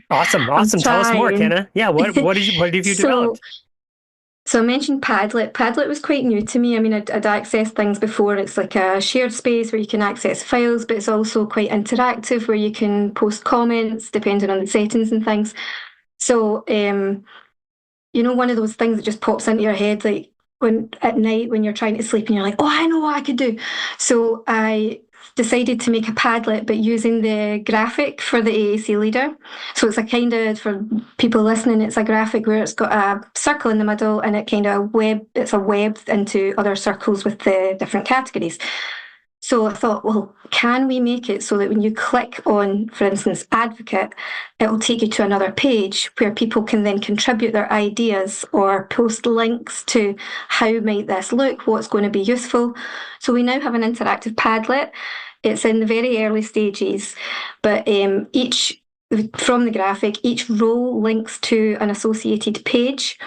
[SPEAKER 2] Awesome. Tell us more, Ceanna. Yeah, what have you developed?
[SPEAKER 3] So I mentioned Padlet. Padlet was quite new to me. I mean, I'd accessed things before. It's like a shared space where you can access files, but it's also quite interactive where you can post comments depending on the settings and things. So, one of those things that just pops into your head, like when at night when you're trying to sleep and you're like, oh, I know what I could do. So I decided to make a Padlet, but using the graphic for the AAC leader. So it's a kind of, for people listening, it's a graphic where it's got a circle in the middle and it's a web into other circles with the different categories. So I thought, well, can we make it so that when you click on, for instance, advocate, it will take you to another page where people can then contribute their ideas or post links to how might this look, what's going to be useful. So we now have an interactive Padlet. It's in the very early stages, but from the graphic, each row links to an associated page.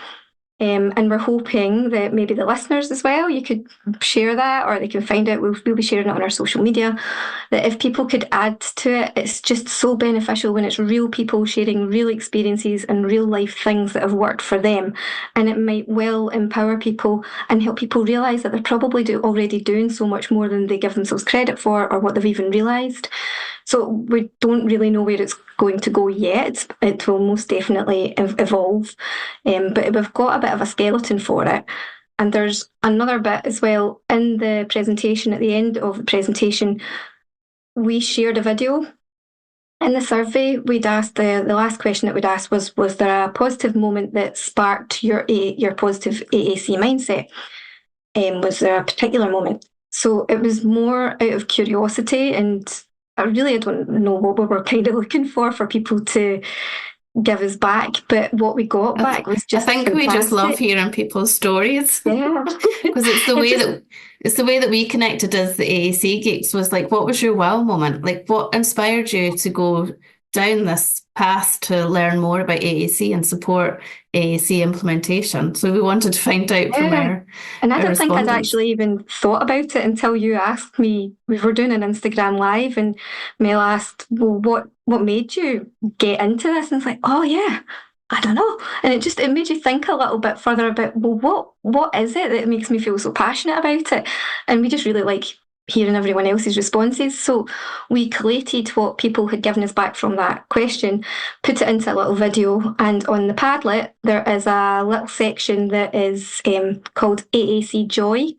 [SPEAKER 3] And we're hoping that maybe the listeners as well, you could share that or they can find it. We'll be sharing it on our social media. That if people could add to it, it's just so beneficial when it's real people sharing real experiences and real life things that have worked for them. And it might well empower people and help people realise that they're probably already doing so much more than they give themselves credit for or what they've even realised. So we don't really know where it's going to go yet. It will most definitely evolve. But we've got a bit of a skeleton for it. And there's another bit as well in the presentation. At the end of the presentation, we shared a video. In the survey, we'd asked, the last question that we'd asked was there a positive moment that sparked your positive AAC mindset? Was there a particular moment? So it was more out of curiosity, and I don't know what we were kind of looking for people to give us back, but what we got back was just
[SPEAKER 4] I think
[SPEAKER 3] fantastic.
[SPEAKER 4] We just love hearing people's stories.
[SPEAKER 3] Yeah.
[SPEAKER 4] Because it's the way that we connected as the AAC Geeks was like, what was your wow moment? Like, what inspired you to go down this path to learn more about AAC and support AAC implementation? So we wanted to find out from our
[SPEAKER 3] And I don't think I'd
[SPEAKER 4] respondents.
[SPEAKER 3] actually even thought about it until you asked me. We were doing an Instagram live and Mel asked, well, what made you get into this? And it's like, oh yeah, I don't know. And it made you think a little bit further about, well, what is it that makes me feel so passionate about it? And we just really like hearing everyone else's responses. So we collated what people had given us back from that question, put it into a little video, and on the Padlet, there is a little section that is called AAC Joy.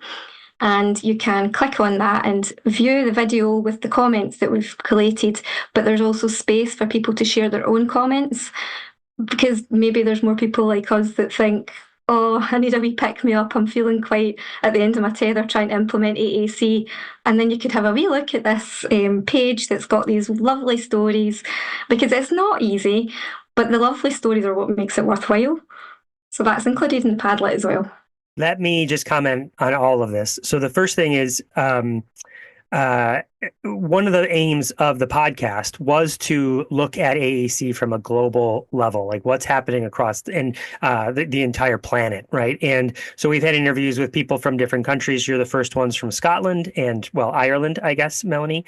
[SPEAKER 3] And you can click on that and view the video with the comments that we've collated, but there's also space for people to share their own comments, because maybe there's more people like us that think, oh, I need a wee pick-me-up. I'm feeling quite at the end of my tether trying to implement AAC. And then you could have a wee look at this page that's got these lovely stories, because it's not easy, but the lovely stories are what makes it worthwhile. So that's included in the Padlet as well.
[SPEAKER 2] Let me just comment on all of this. So the first thing is, one of the aims of the podcast was to look at AAC from a global level, like what's happening across the entire planet, right? And so we've had interviews with people from different countries. You're the first ones from Scotland and, well, Ireland, I guess, Melanie.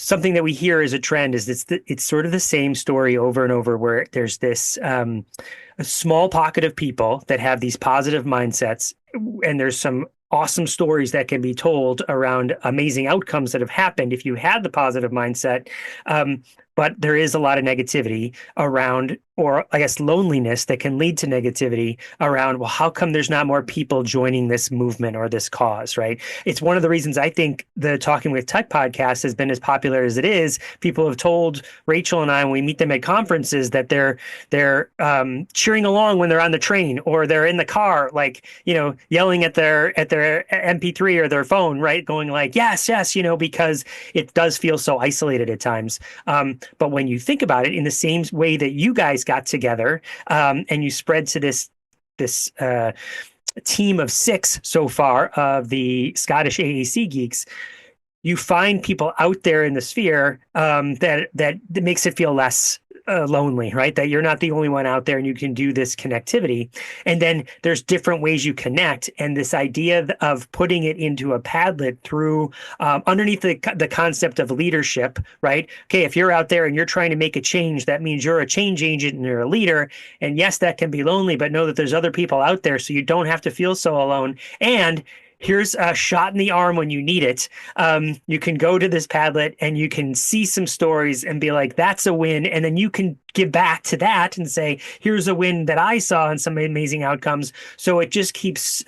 [SPEAKER 2] Something that we hear as a trend is it's sort of the same story over and over, where there's this a small pocket of people that have these positive mindsets, and there's some awesome stories that can be told around amazing outcomes that have happened if you had the positive mindset. But there is a lot of negativity around, or I guess loneliness that can lead to negativity around, well, how come there's not more people joining this movement or this cause, right? It's one of the reasons I think the Talking with Tech podcast has been as popular as it is. People have told Rachel and I, when we meet them at conferences, that they're cheering along when they're on the train or they're in the car, like, yelling at their MP3 or their phone, right? Going like, yes, because it does feel so isolated at times. But when you think about it, in the same way that you guys got together and you spread to this team of 6 so far of the Scottish AAC Geeks, you find people out there in the sphere that makes it feel less lonely, right? That you're not the only one out there and you can do this connectivity. And then there's different ways you connect. And this idea of putting it into a Padlet through underneath the concept of leadership, right? Okay, if you're out there and you're trying to make a change, that means you're a change agent and you're a leader. And yes, that can be lonely, but know that there's other people out there so you don't have to feel so alone. And here's a shot in the arm when you need it. You can go to this Padlet and you can see some stories and be like, that's a win. And then you can give back to that and say, here's a win that I saw and some amazing outcomes. So it just keeps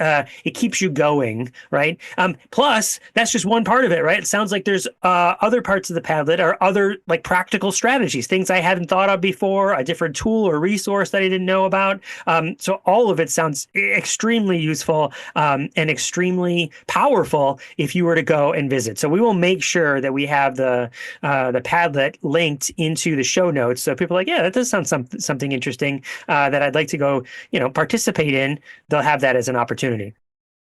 [SPEAKER 2] you going, right? Plus, that's just one part of it, right? It sounds like there's other parts of the Padlet or other like practical strategies, things I hadn't thought of before, a different tool or resource that I didn't know about. So all of it sounds extremely useful and extremely powerful if you were to go and visit. So we will make sure that we have the Padlet linked into the show notes. So people are like, yeah, that does sound something interesting that I'd like to go, participate in. They'll have that as an opportunity.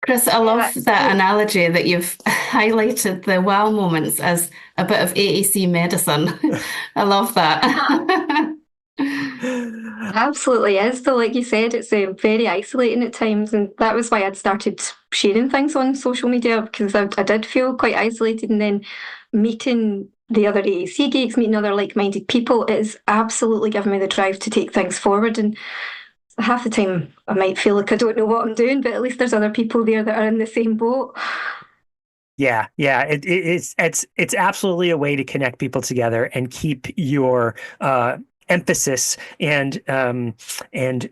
[SPEAKER 4] Chris, I love that analogy that you've highlighted the wow moments as a bit of AAC medicine. I love that.
[SPEAKER 3] Absolutely is. So, like you said, it's very isolating at times, and that was why I'd started sharing things on social media, because I did feel quite isolated. And then meeting the other AAC geeks, meeting other like-minded people, it is absolutely given me the drive to take things forward. And half the time I might feel like I don't know what I'm doing, but at least there's other people there that are in the same boat.
[SPEAKER 2] Yeah. It's absolutely a way to connect people together and keep your emphasis and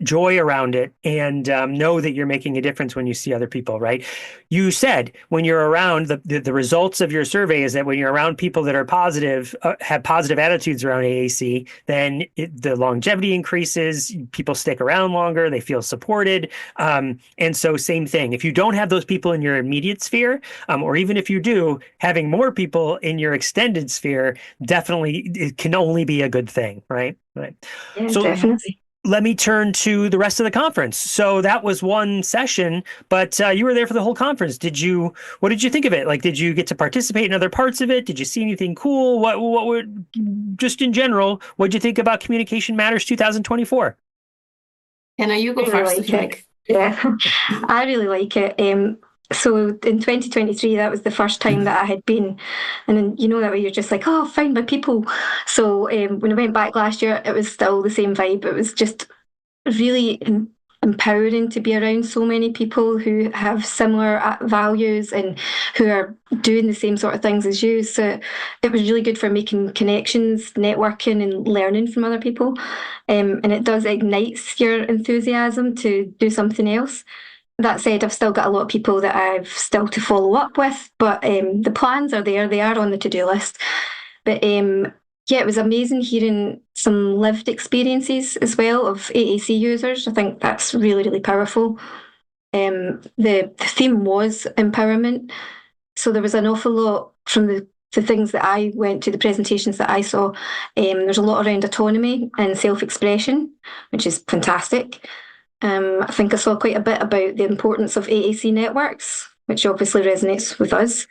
[SPEAKER 2] joy around it, and know that you're making a difference when you see other people, right? You said when you're around the results of your survey is that when you're around people that are positive, have positive attitudes around AAC, then the longevity increases, people stick around longer, they feel supported. And so same thing, if you don't have those people in your immediate sphere, or even if you do, having more people in your extended sphere, definitely it can only be a good thing, right? Right.
[SPEAKER 3] Yeah,
[SPEAKER 2] so
[SPEAKER 3] definitely.
[SPEAKER 2] let me turn to the rest of the conference. So that was one session, but you were there for the whole conference. What did you think of it? Like, did you get to participate in other parts of it? Did you see anything cool? What would, just in general, what did you think about Communication Matters 2024?
[SPEAKER 4] Can you go first if you like?
[SPEAKER 3] Yeah, I really like it. So in 2023, that was the first time that I had been, and then that way you're just like, oh, find my people. So when I went back last year, it was still the same vibe. It was just really empowering to be around so many people who have similar values and who are doing the same sort of things as you. So it was really good for making connections, networking, and learning from other people. And it does ignites your enthusiasm to do something else. That said, I've still got a lot of people that I've still to follow up with, but the plans are there. They are on the to-do list. But yeah, it was amazing hearing some lived experiences as well of AAC users. I think that's really, really powerful. The theme was empowerment. So there was an awful lot from the things that I went to, the presentations that I saw. There's a lot around autonomy and self-expression, which is fantastic. I think I saw quite a bit about the importance of AAC networks, which obviously resonates with us.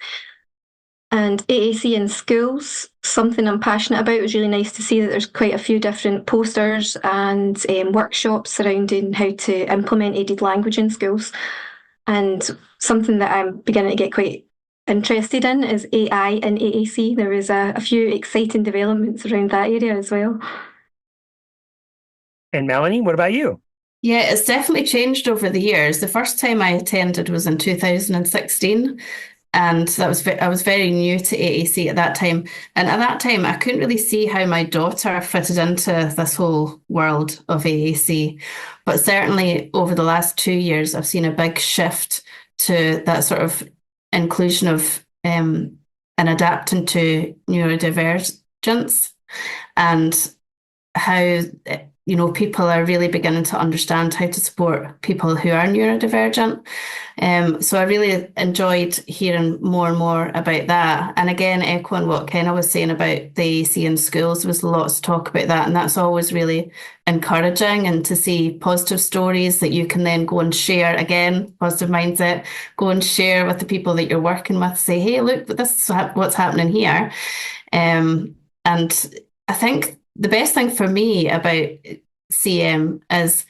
[SPEAKER 3] And AAC in schools, something I'm passionate about. It was really nice to see that there's quite a few different posters and workshops surrounding how to implement aided language in schools. And something that I'm beginning to get quite interested in is AI in AAC. There is a few exciting developments around that area as well.
[SPEAKER 2] And Melanie, what about you?
[SPEAKER 4] Yeah, it's definitely changed over the years. The first time I attended was in 2016, and I was very new to AAC at that time. And at that time, I couldn't really see how my daughter fitted into this whole world of AAC. But certainly over the last 2 years, I've seen a big shift to that sort of inclusion of and adapting to neurodivergence, and how people are really beginning to understand how to support people who are neurodivergent. So I really enjoyed hearing more and more about that. And again, echoing what Ceanna was saying about the AAC in schools, there was lots of talk about that. And that's always really encouraging, and to see positive stories that you can then go and share, again, positive mindset, go and share with the people that you're working with, say, hey, look, this is what's happening here. And I think the best thing for me about CM is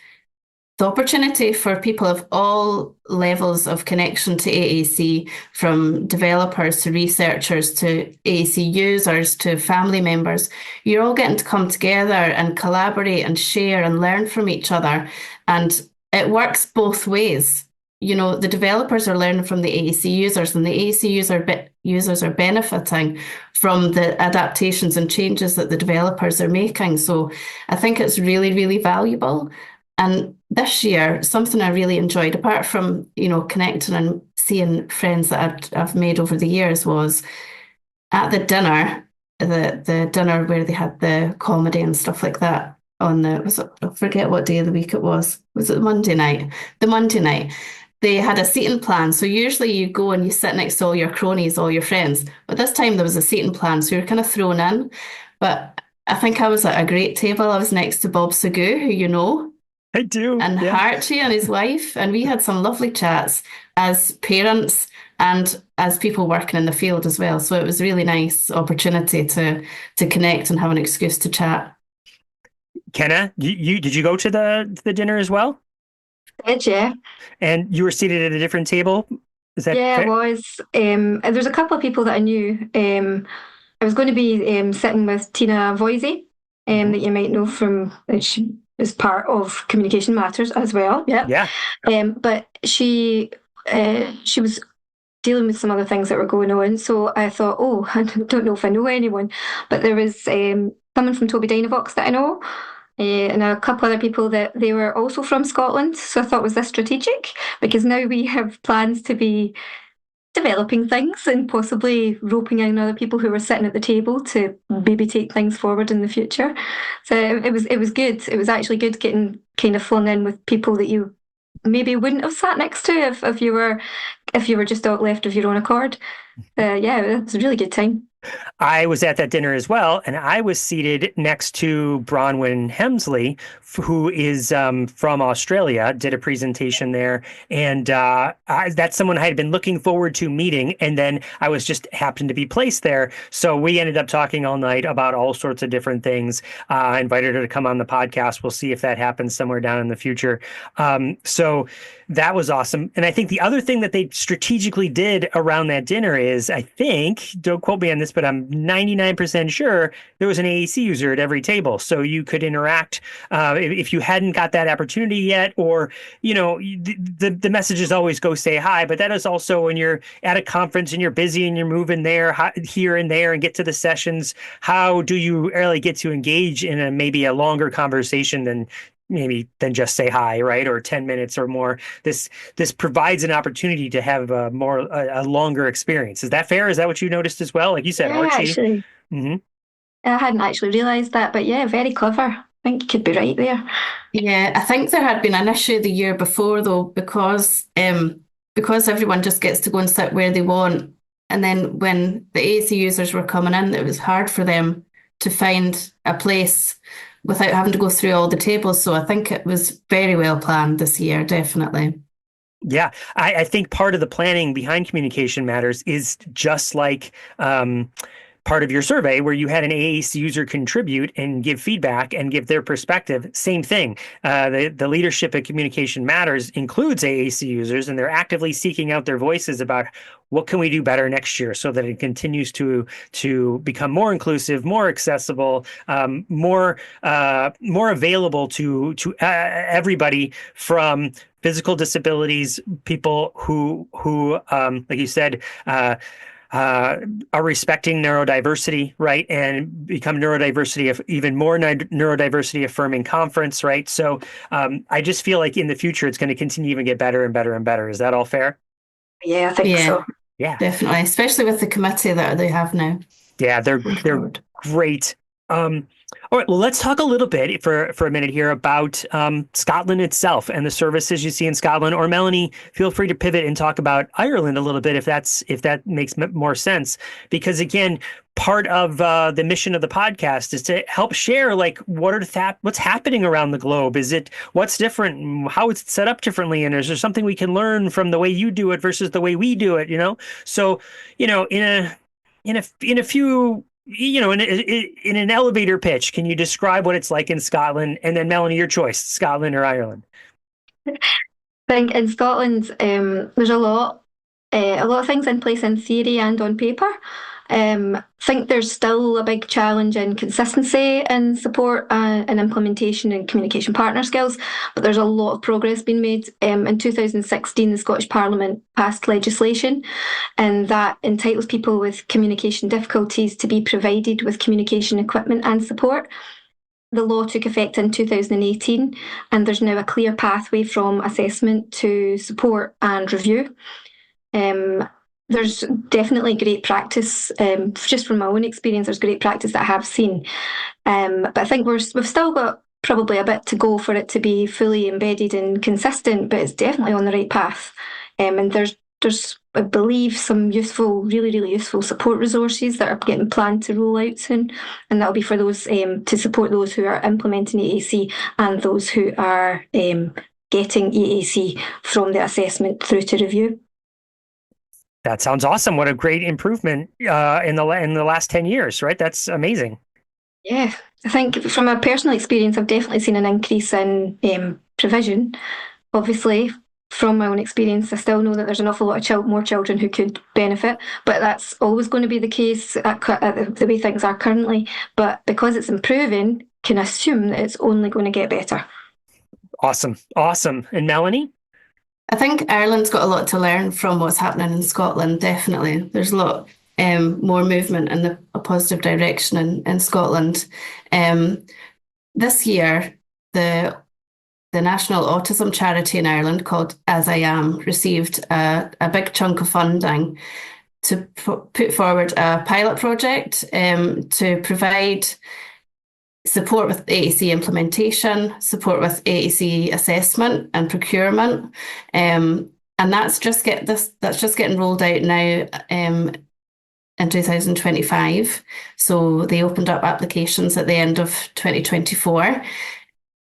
[SPEAKER 4] the opportunity for people of all levels of connection to AAC, from developers to researchers to AAC users to family members. You're all getting to come together and collaborate and share and learn from each other. And it works both ways. You know, the developers are learning from the AAC users, and the AAC users are benefiting from the adaptations and changes that the developers are making. So I think it's really, really valuable. And this year, something I really enjoyed, apart from, you know, connecting and seeing friends that I've made over the years, was at the dinner, the dinner where they had the comedy and stuff like that on I forget what day of the week it was. Was it Monday night? The Monday night. They had a seating plan. So usually you go and you sit next to all your cronies, all your friends. But this time there was a seating plan, so you're kind of thrown in. But I think I was at a great table. I was next to Bob Sagu, who you know.
[SPEAKER 2] I do.
[SPEAKER 4] And yeah. Harchie and his wife. And we had some lovely chats as parents and as people working in the field as well. So it was a really nice opportunity to connect and have an excuse to chat.
[SPEAKER 2] Ceanna, did you go to the dinner as well?
[SPEAKER 3] Did, yeah.
[SPEAKER 2] And you were seated at a different table? Is that
[SPEAKER 3] yeah,
[SPEAKER 2] fair?
[SPEAKER 3] It was. There's a couple of people that I knew. I was going to be sitting with Tina Voisey, that you might know from... She is part of Communication Matters as well. Yeah. But she was dealing with some other things that were going on. So I thought, I don't know if I know anyone. But there was someone from Toby Dynavox that I know, and a couple other people that they were also from Scotland. So I thought, was this strategic? Because now we have plans to be developing things and possibly roping in other people who were sitting at the table to maybe take things forward in the future. So it was good. It was actually good getting kind of flown in with people that you maybe wouldn't have sat next to if you were just out left of your own accord. It was a really good time.
[SPEAKER 2] I was at that dinner as well, and I was seated next to Bronwyn Hemsley, who is from Australia, did a presentation there, and that's someone I had been looking forward to meeting, and then I was just happened to be placed there, so we ended up talking all night about all sorts of different things. I invited her to come on the podcast. We'll see if that happens somewhere down in the future. So that was awesome. And I think the other thing that they strategically did around that dinner is, I think, don't quote me on this, but I'm 99% sure there was an AAC user at every table. So you could interact if you hadn't got that opportunity yet, or, you know, the messages always go say hi, but that is also when you're at a conference and you're busy and you're moving there, here and there and get to the sessions, how do you really get to engage in maybe a longer conversation than just say hi, right? Or 10 minutes or more. This provides an opportunity to have a longer experience. Is that fair? Is that what you noticed as well? Like you said,
[SPEAKER 3] yeah,
[SPEAKER 2] Archie.
[SPEAKER 3] Actually, I hadn't actually realised that, but yeah, very clever. I think you could be right there.
[SPEAKER 4] Yeah, I think there had been an issue the year before though, because everyone just gets to go and sit where they want. And then when the AAC users were coming in, it was hard for them to find a place without having to go through all the tables. So I think it was very well planned this year, definitely.
[SPEAKER 2] Yeah, I think part of the planning behind Communication Matters is just like part of your survey where you had an AAC user contribute and give feedback and give their perspective. Same thing. The leadership at Communication Matters includes AAC users, and they're actively seeking out their voices about what can we do better next year so that it continues to become more inclusive, more accessible, more available to everybody, from physical disabilities, people who like you said, are respecting neurodiversity, right? And become even more neurodiversity affirming conference, right? So I just feel like in the future, it's going to continue to even get better and better and better. Is that all fair?
[SPEAKER 3] Yeah, I think so.
[SPEAKER 2] Yeah,
[SPEAKER 4] definitely, especially with the committee that they have now.
[SPEAKER 2] Yeah, they're great. All right, well, let's talk a little bit for a minute here about Scotland itself and the services you see in Scotland. Or Melanie, feel free to pivot and talk about Ireland a little bit if that makes more sense. Because again, part of the mission of the podcast is to help share like what's happening around the globe. Is it what's different, how it's set up differently, and is there something we can learn from the way you do it versus the way we do it? You know, so in a few in an elevator pitch, can you describe what it's like in Scotland? And then Melanie, your choice, Scotland or Ireland?
[SPEAKER 3] I think in Scotland, there's a lot of things in place in theory and on paper. I think there's still a big challenge in consistency and support and implementation and communication partner skills, but there's a lot of progress being made. In 2016, the Scottish Parliament passed legislation, and that entitles people with communication difficulties to be provided with communication equipment and support. The law took effect in 2018, and there's now a clear pathway from assessment to support and review. There's definitely great practice, just from my own experience, there's great practice that I have seen. But I think we've still got probably a bit to go for it to be fully embedded and consistent, but it's definitely on the right path. And there's I believe, some useful, really, really useful support resources that are getting planned to roll out soon. And that'll be for those to support those who are implementing AAC and those who are getting AAC from the assessment through to review.
[SPEAKER 2] That sounds awesome. What a great improvement in the last 10 years, right? That's amazing. Yeah,
[SPEAKER 3] I think from a personal experience, I've definitely seen an increase in provision. Obviously, from my own experience, I still know that there's an awful lot of more children who could benefit, but that's always going to be the case at the way things are currently. But because it's improving, can assume that it's only going to get better.
[SPEAKER 2] Awesome. And Melanie?
[SPEAKER 4] I think Ireland's got a lot to learn from what's happening in Scotland, definitely. There's a lot more movement in a positive direction in Scotland. This year, the National Autism Charity in Ireland, called As I Am, received a big chunk of funding to put forward a pilot project to provide support with AAC implementation, support with AAC assessment and procurement, and that's just getting rolled out now in 2025. So they opened up applications at the end of 2024.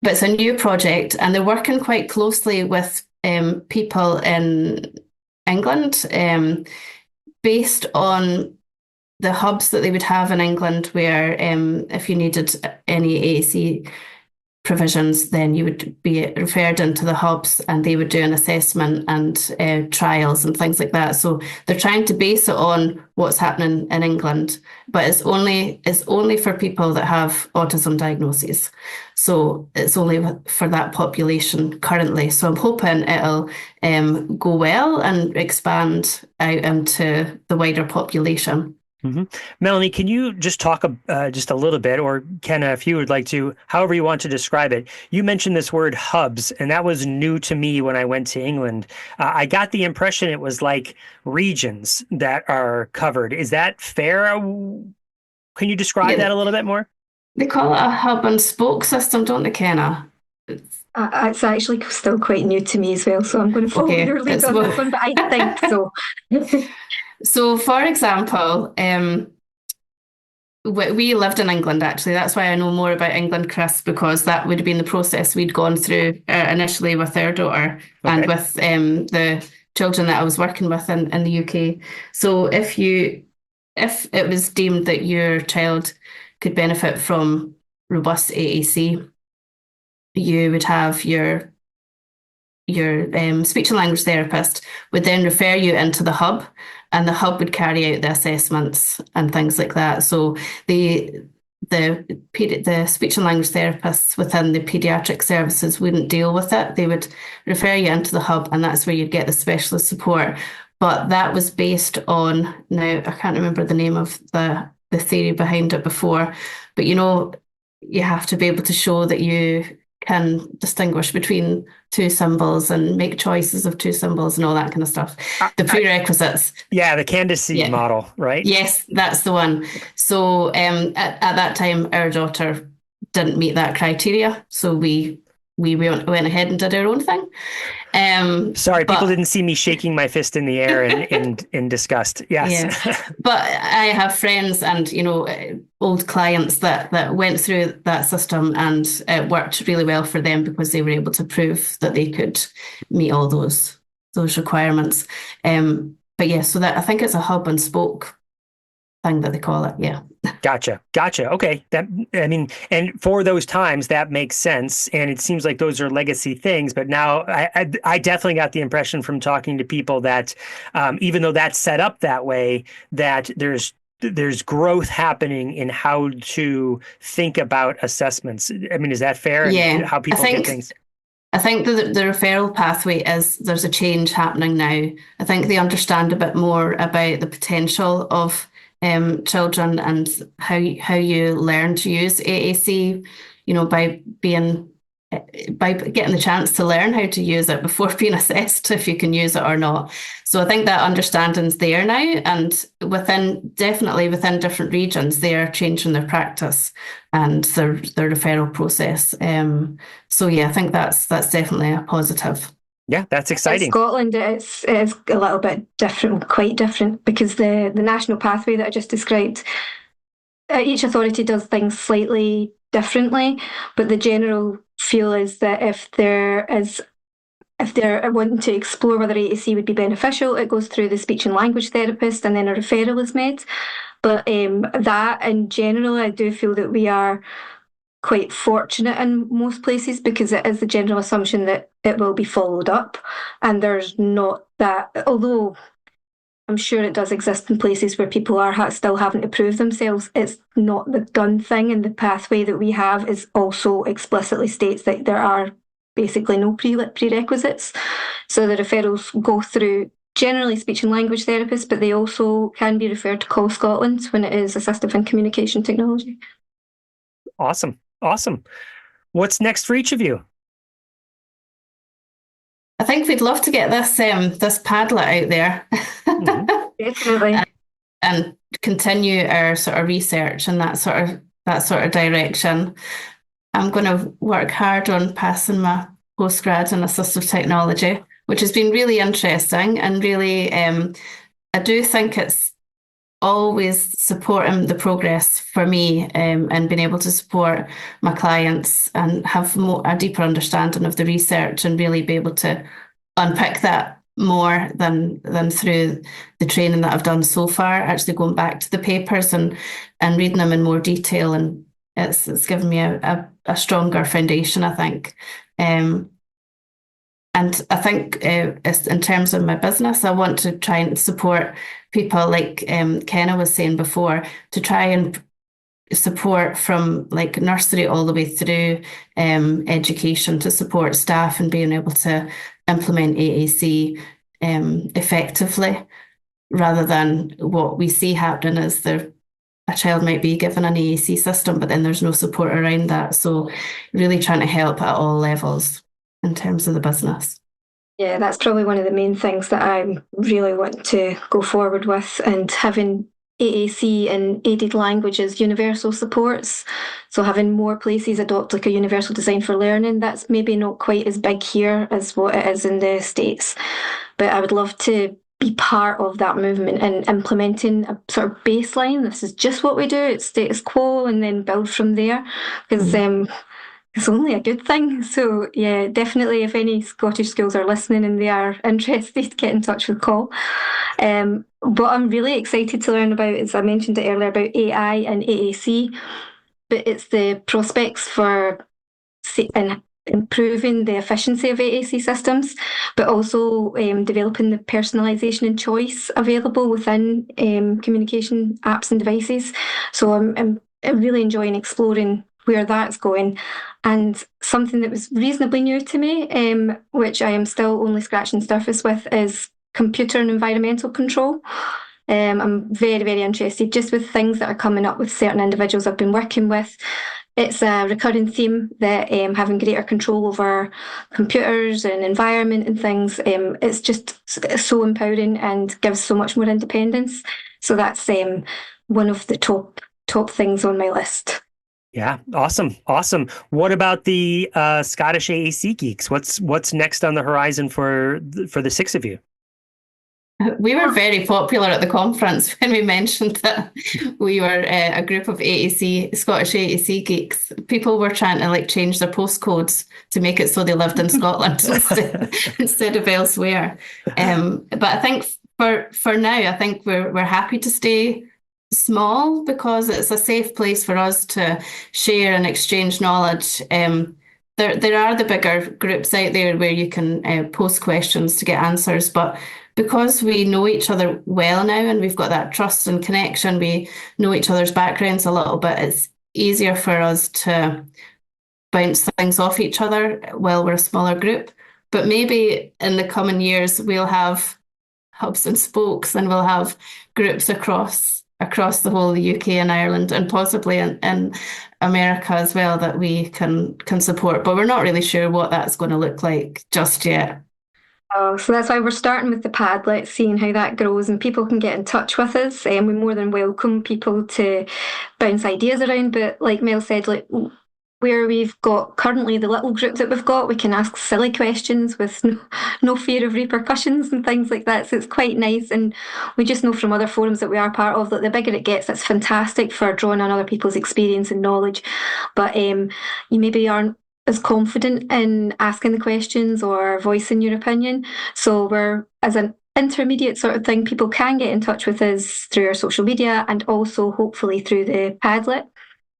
[SPEAKER 4] But it's a new project, and they're working quite closely with people in England, based on the hubs that they would have in England, where if you needed any AAC provisions, then you would be referred into the hubs and they would do an assessment and trials and things like that. So they're trying to base it on what's happening in England, but it's only for people that have autism diagnoses. So it's only for that population currently. So I'm hoping it'll go well and expand out into the wider population.
[SPEAKER 2] Mm-hmm. Melanie, can you just talk just a little bit, or Ceanna, if you would like to, however you want to describe it? You mentioned this word hubs, and that was new to me when I went to England. I got the impression it was like regions that are covered. Is that fair? Can you describe that a little bit more?
[SPEAKER 4] They call it a hub and spoke system, don't they, Ceanna?
[SPEAKER 3] It's actually still quite new to me as well, so I'm going to follow your lead on this one, but I think so.
[SPEAKER 4] So, for example, we lived in England, actually. That's why I know more about England, Chris, because that would have been the process we'd gone through initially with our daughter and with the children that I was working with in the UK. So if it was deemed that your child could benefit from robust AAC, you would have your speech and language therapist would then refer you into the hub, and the hub would carry out the assessments and things like that. So the speech and language therapists within the paediatric services wouldn't deal with it. They would refer you into the hub, and that's where you'd get the specialist support. But that was based on, now I can't remember the name of the theory behind it before, but you have to be able to show that you can distinguish between two symbols and make choices of two symbols and all that kind of stuff. The prerequisites.
[SPEAKER 2] Yeah, the Candice model, right?
[SPEAKER 4] Yes, that's the one. So at that time, our daughter didn't meet that criteria. So we went ahead and did our own thing.
[SPEAKER 2] Sorry, people didn't see me shaking my fist in the air in disgust. Yes.
[SPEAKER 4] Yeah. But I have friends and, old clients that went through that system, and it worked really well for them because they were able to prove that they could meet all those requirements. But yeah, so that I think it's a hub and spoke thing that they call it. Yeah.
[SPEAKER 2] Gotcha. Okay. And for those times, that makes sense. And it seems like those are legacy things. But now I definitely got the impression from talking to people that even though that's set up that way, that there's growth happening in how to think about assessments. I mean, is that fair?
[SPEAKER 4] Yeah,
[SPEAKER 2] And how people get things?
[SPEAKER 4] I think the referral pathway there's a change happening now. I think they understand a bit more about the potential of children and how you learn to use AAC, by getting the chance to learn how to use it before being assessed if you can use it or not. So I think that understanding's there now, and definitely within different regions, they are changing their practice and their referral process. So yeah, I think that's definitely a positive.
[SPEAKER 2] Yeah, that's exciting.
[SPEAKER 3] In Scotland, it's a little bit different, quite different, because the national pathway that I just described, each authority does things slightly differently, but the general feel is that if they're wanting to explore whether AAC would be beneficial, it goes through the speech and language therapist, and then a referral is made. But that in general, I do feel that we are quite fortunate in most places, because it is the general assumption that it will be followed up, and there's not that, although I'm sure it does exist in places where people are still having to prove themselves. It's not the done thing, and the pathway that we have is also explicitly states that there are basically no prerequisites. So the referrals go through generally speech and language therapists, but they also can be referred to Call Scotland when it is assistive and communication technology.
[SPEAKER 2] Awesome. What's next for each of you?
[SPEAKER 4] I think we'd love to get this Padlet out there.
[SPEAKER 3] Mm-hmm. Definitely.
[SPEAKER 4] and continue our sort of research in that sort of direction. I'm going to work hard on passing my postgrad in assistive technology, which has been really interesting, and really I do think it's always supporting the progress for me, and being able to support my clients and have a deeper understanding of the research, and really be able to unpick that more than through the training that I've done so far, actually going back to the papers and reading them in more detail. And it's given me a stronger foundation, I think. And I think in terms of my business, I want to try and support people like Ceanna was saying before, to try and support from like nursery all the way through education, to support staff and being able to implement AAC effectively, rather than what we see happening is a child might be given an AAC system, but then there's no support around that. So really trying to help at all levels in terms of the business.
[SPEAKER 3] Yeah, that's probably one of the main things that I really want to go forward with, and having AAC and aided languages universal supports. So having more places adopt like a universal design for learning, that's maybe not quite as big here as what it is in the States. But I would love to be part of that movement and implementing a sort of baseline. This is just what we do, it's status quo, and then build from there. Because it's only a good thing. So yeah, definitely if any Scottish schools are listening and they are interested, get in touch with Call. What I'm really excited to learn about, as I mentioned it earlier, about AI and AAC, but it's the prospects for improving the efficiency of AAC systems, but also developing the personalisation and choice available within communication apps and devices. So I'm really enjoying exploring where that's going. And something that was reasonably new to me, which I am still only scratching the surface with, is computer and environmental control. I'm very, very interested just with things that are coming up with certain individuals I've been working with. It's a recurring theme that having greater control over computers and environment and things, it's just so empowering and gives so much more independence. So that's one of the top things on my list.
[SPEAKER 2] Yeah, awesome. What about the Scottish AAC Geeks? What's next on the horizon for the six of you?
[SPEAKER 4] We were very popular at the conference when we mentioned that we were a group of Scottish AAC Geeks. People were trying to change their postcodes to make it so they lived in Scotland instead of elsewhere. But I think for now, I think we're happy to stay small because it's a safe place for us to share and exchange knowledge. There are the bigger groups out there where you can post questions to get answers, but because we know each other well now and we've got that trust and connection, we know each other's backgrounds a little bit, it's easier for us to bounce things off each other while we're a smaller group. But maybe in the coming years, we'll have hubs and spokes and we'll have groups across the whole of the UK and Ireland and possibly in America as well that we can support. But we're not really sure what that's going to look like just yet.
[SPEAKER 3] Oh, so that's why we're starting with the Padlet, seeing how that grows, and people can get in touch with us. And we more than welcome people to bounce ideas around. But like Mel said, like where we've got currently the little group that we've got, we can ask silly questions with no fear of repercussions and things like that. So it's quite nice. And we just know from other forums that we are part of that the bigger it gets, that's fantastic for drawing on other people's experience and knowledge. But you maybe aren't as confident in asking the questions or voicing your opinion. So we're, as an intermediate sort of thing, people can get in touch with us through our social media and also hopefully through the Padlet.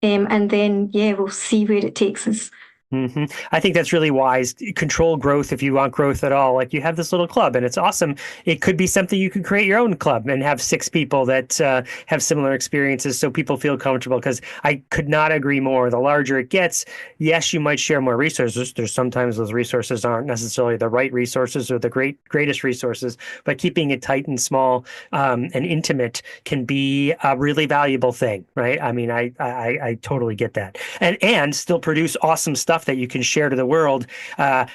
[SPEAKER 3] And then, we'll see where it takes us.
[SPEAKER 2] Mm-hmm. I think that's really wise. Control growth if you want growth at all. Like you have this little club and it's awesome. It could be something you could create your own club and have 6 people that have similar experiences so people feel comfortable, because I could not agree more. The larger it gets, yes, you might share more resources. There's sometimes those resources aren't necessarily the right resources or the greatest resources, but keeping it tight and small and intimate can be a really valuable thing, right? I mean, I totally get that. And still produce awesome stuff that you can share to the world.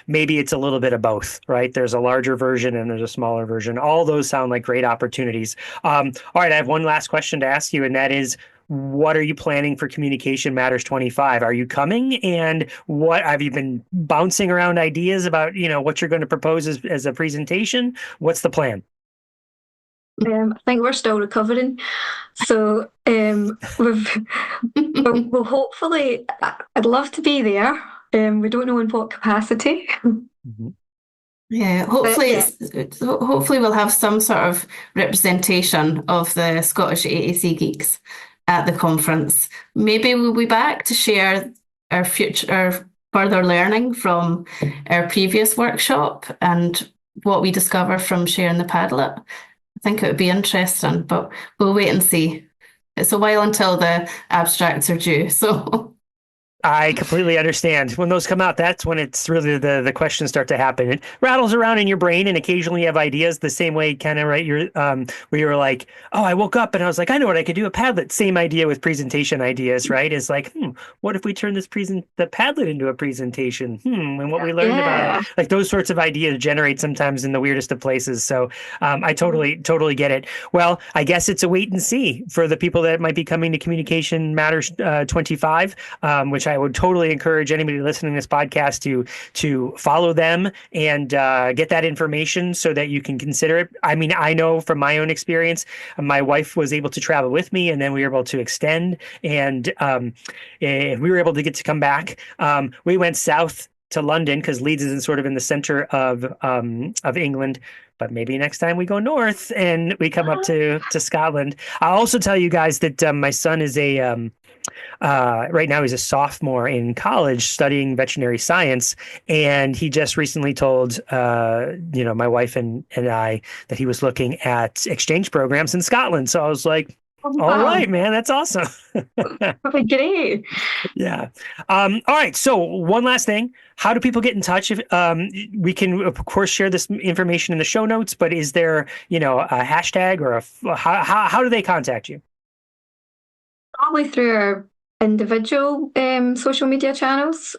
[SPEAKER 2] Maybe it's a little bit of both, right? There's a larger version and there's a smaller version. All those sound like great opportunities. All right, I have one last question to ask you, and that is, what are you planning for Communication Matters 25? Are you coming? And what have you been bouncing around ideas about, what you're going to propose as a presentation? What's the plan?
[SPEAKER 3] I think we're still recovering. So we'll hopefully, I'd love to be there. We don't know in what capacity.
[SPEAKER 2] Mm-hmm.
[SPEAKER 4] Yeah, hopefully we'll have some sort of representation of the Scottish AAC Geeks at the conference. Maybe we'll be back to share our further learning from our previous workshop and what we discover from sharing the Padlet. I think it would be interesting, but we'll wait and see. It's a while until the abstracts are due, so...
[SPEAKER 2] I completely understand. When those come out, that's when it's really the questions start to happen. It rattles around in your brain, and occasionally you have ideas the same way, kind of, right? Where you were like, oh, I woke up and I was like, I know what I could do, a Padlet. Same idea with presentation ideas, right? It's like, what if we turn the Padlet into a presentation? And what we learned about it. Like those sorts of ideas generate sometimes in the weirdest of places. So I totally get it. Well, I guess it's a wait and see for the people that might be coming to Communication Matters 25, which I would totally encourage anybody listening to this podcast to follow them and get that information so that you can consider it. I mean, I know from my own experience, my wife was able to travel with me, and then we were able to extend, and we were able to get to come back. We went south to London because Leeds isn't sort of in the center of England. But maybe next time we go north and we come up to Scotland. I'll also tell you guys that my son is right now he's a sophomore in college studying veterinary science, and he just recently told my wife and I that he was looking at exchange programs in Scotland. So I was like, all right, man, that's awesome.
[SPEAKER 3] Great.
[SPEAKER 2] Yeah. All right. So one last thing. How do people get in touch? If we can, of course, share this information in the show notes, but is there, a hashtag or how do they contact you?
[SPEAKER 3] Probably through our individual social media channels.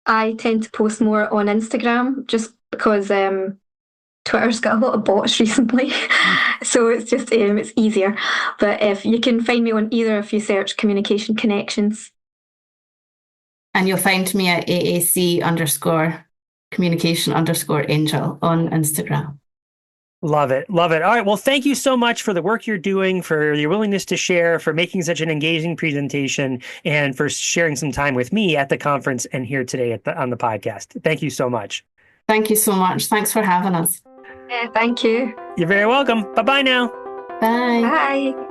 [SPEAKER 3] I tend to post more on Instagram just because Twitter's got a lot of bots recently, so it's just it's easier. But if you can find me on either if you search Communication Connections.
[SPEAKER 4] And you'll find me at AAC_communication_angel on Instagram.
[SPEAKER 2] Love it. All right. Well, thank you so much for the work you're doing, for your willingness to share, for making such an engaging presentation, and for sharing some time with me at the conference and here today on the podcast. Thank you so much.
[SPEAKER 4] Thank you so much. Thanks for having us.
[SPEAKER 3] Yeah, thank you.
[SPEAKER 2] You're very welcome. Bye-bye now.
[SPEAKER 4] Bye.
[SPEAKER 3] Bye.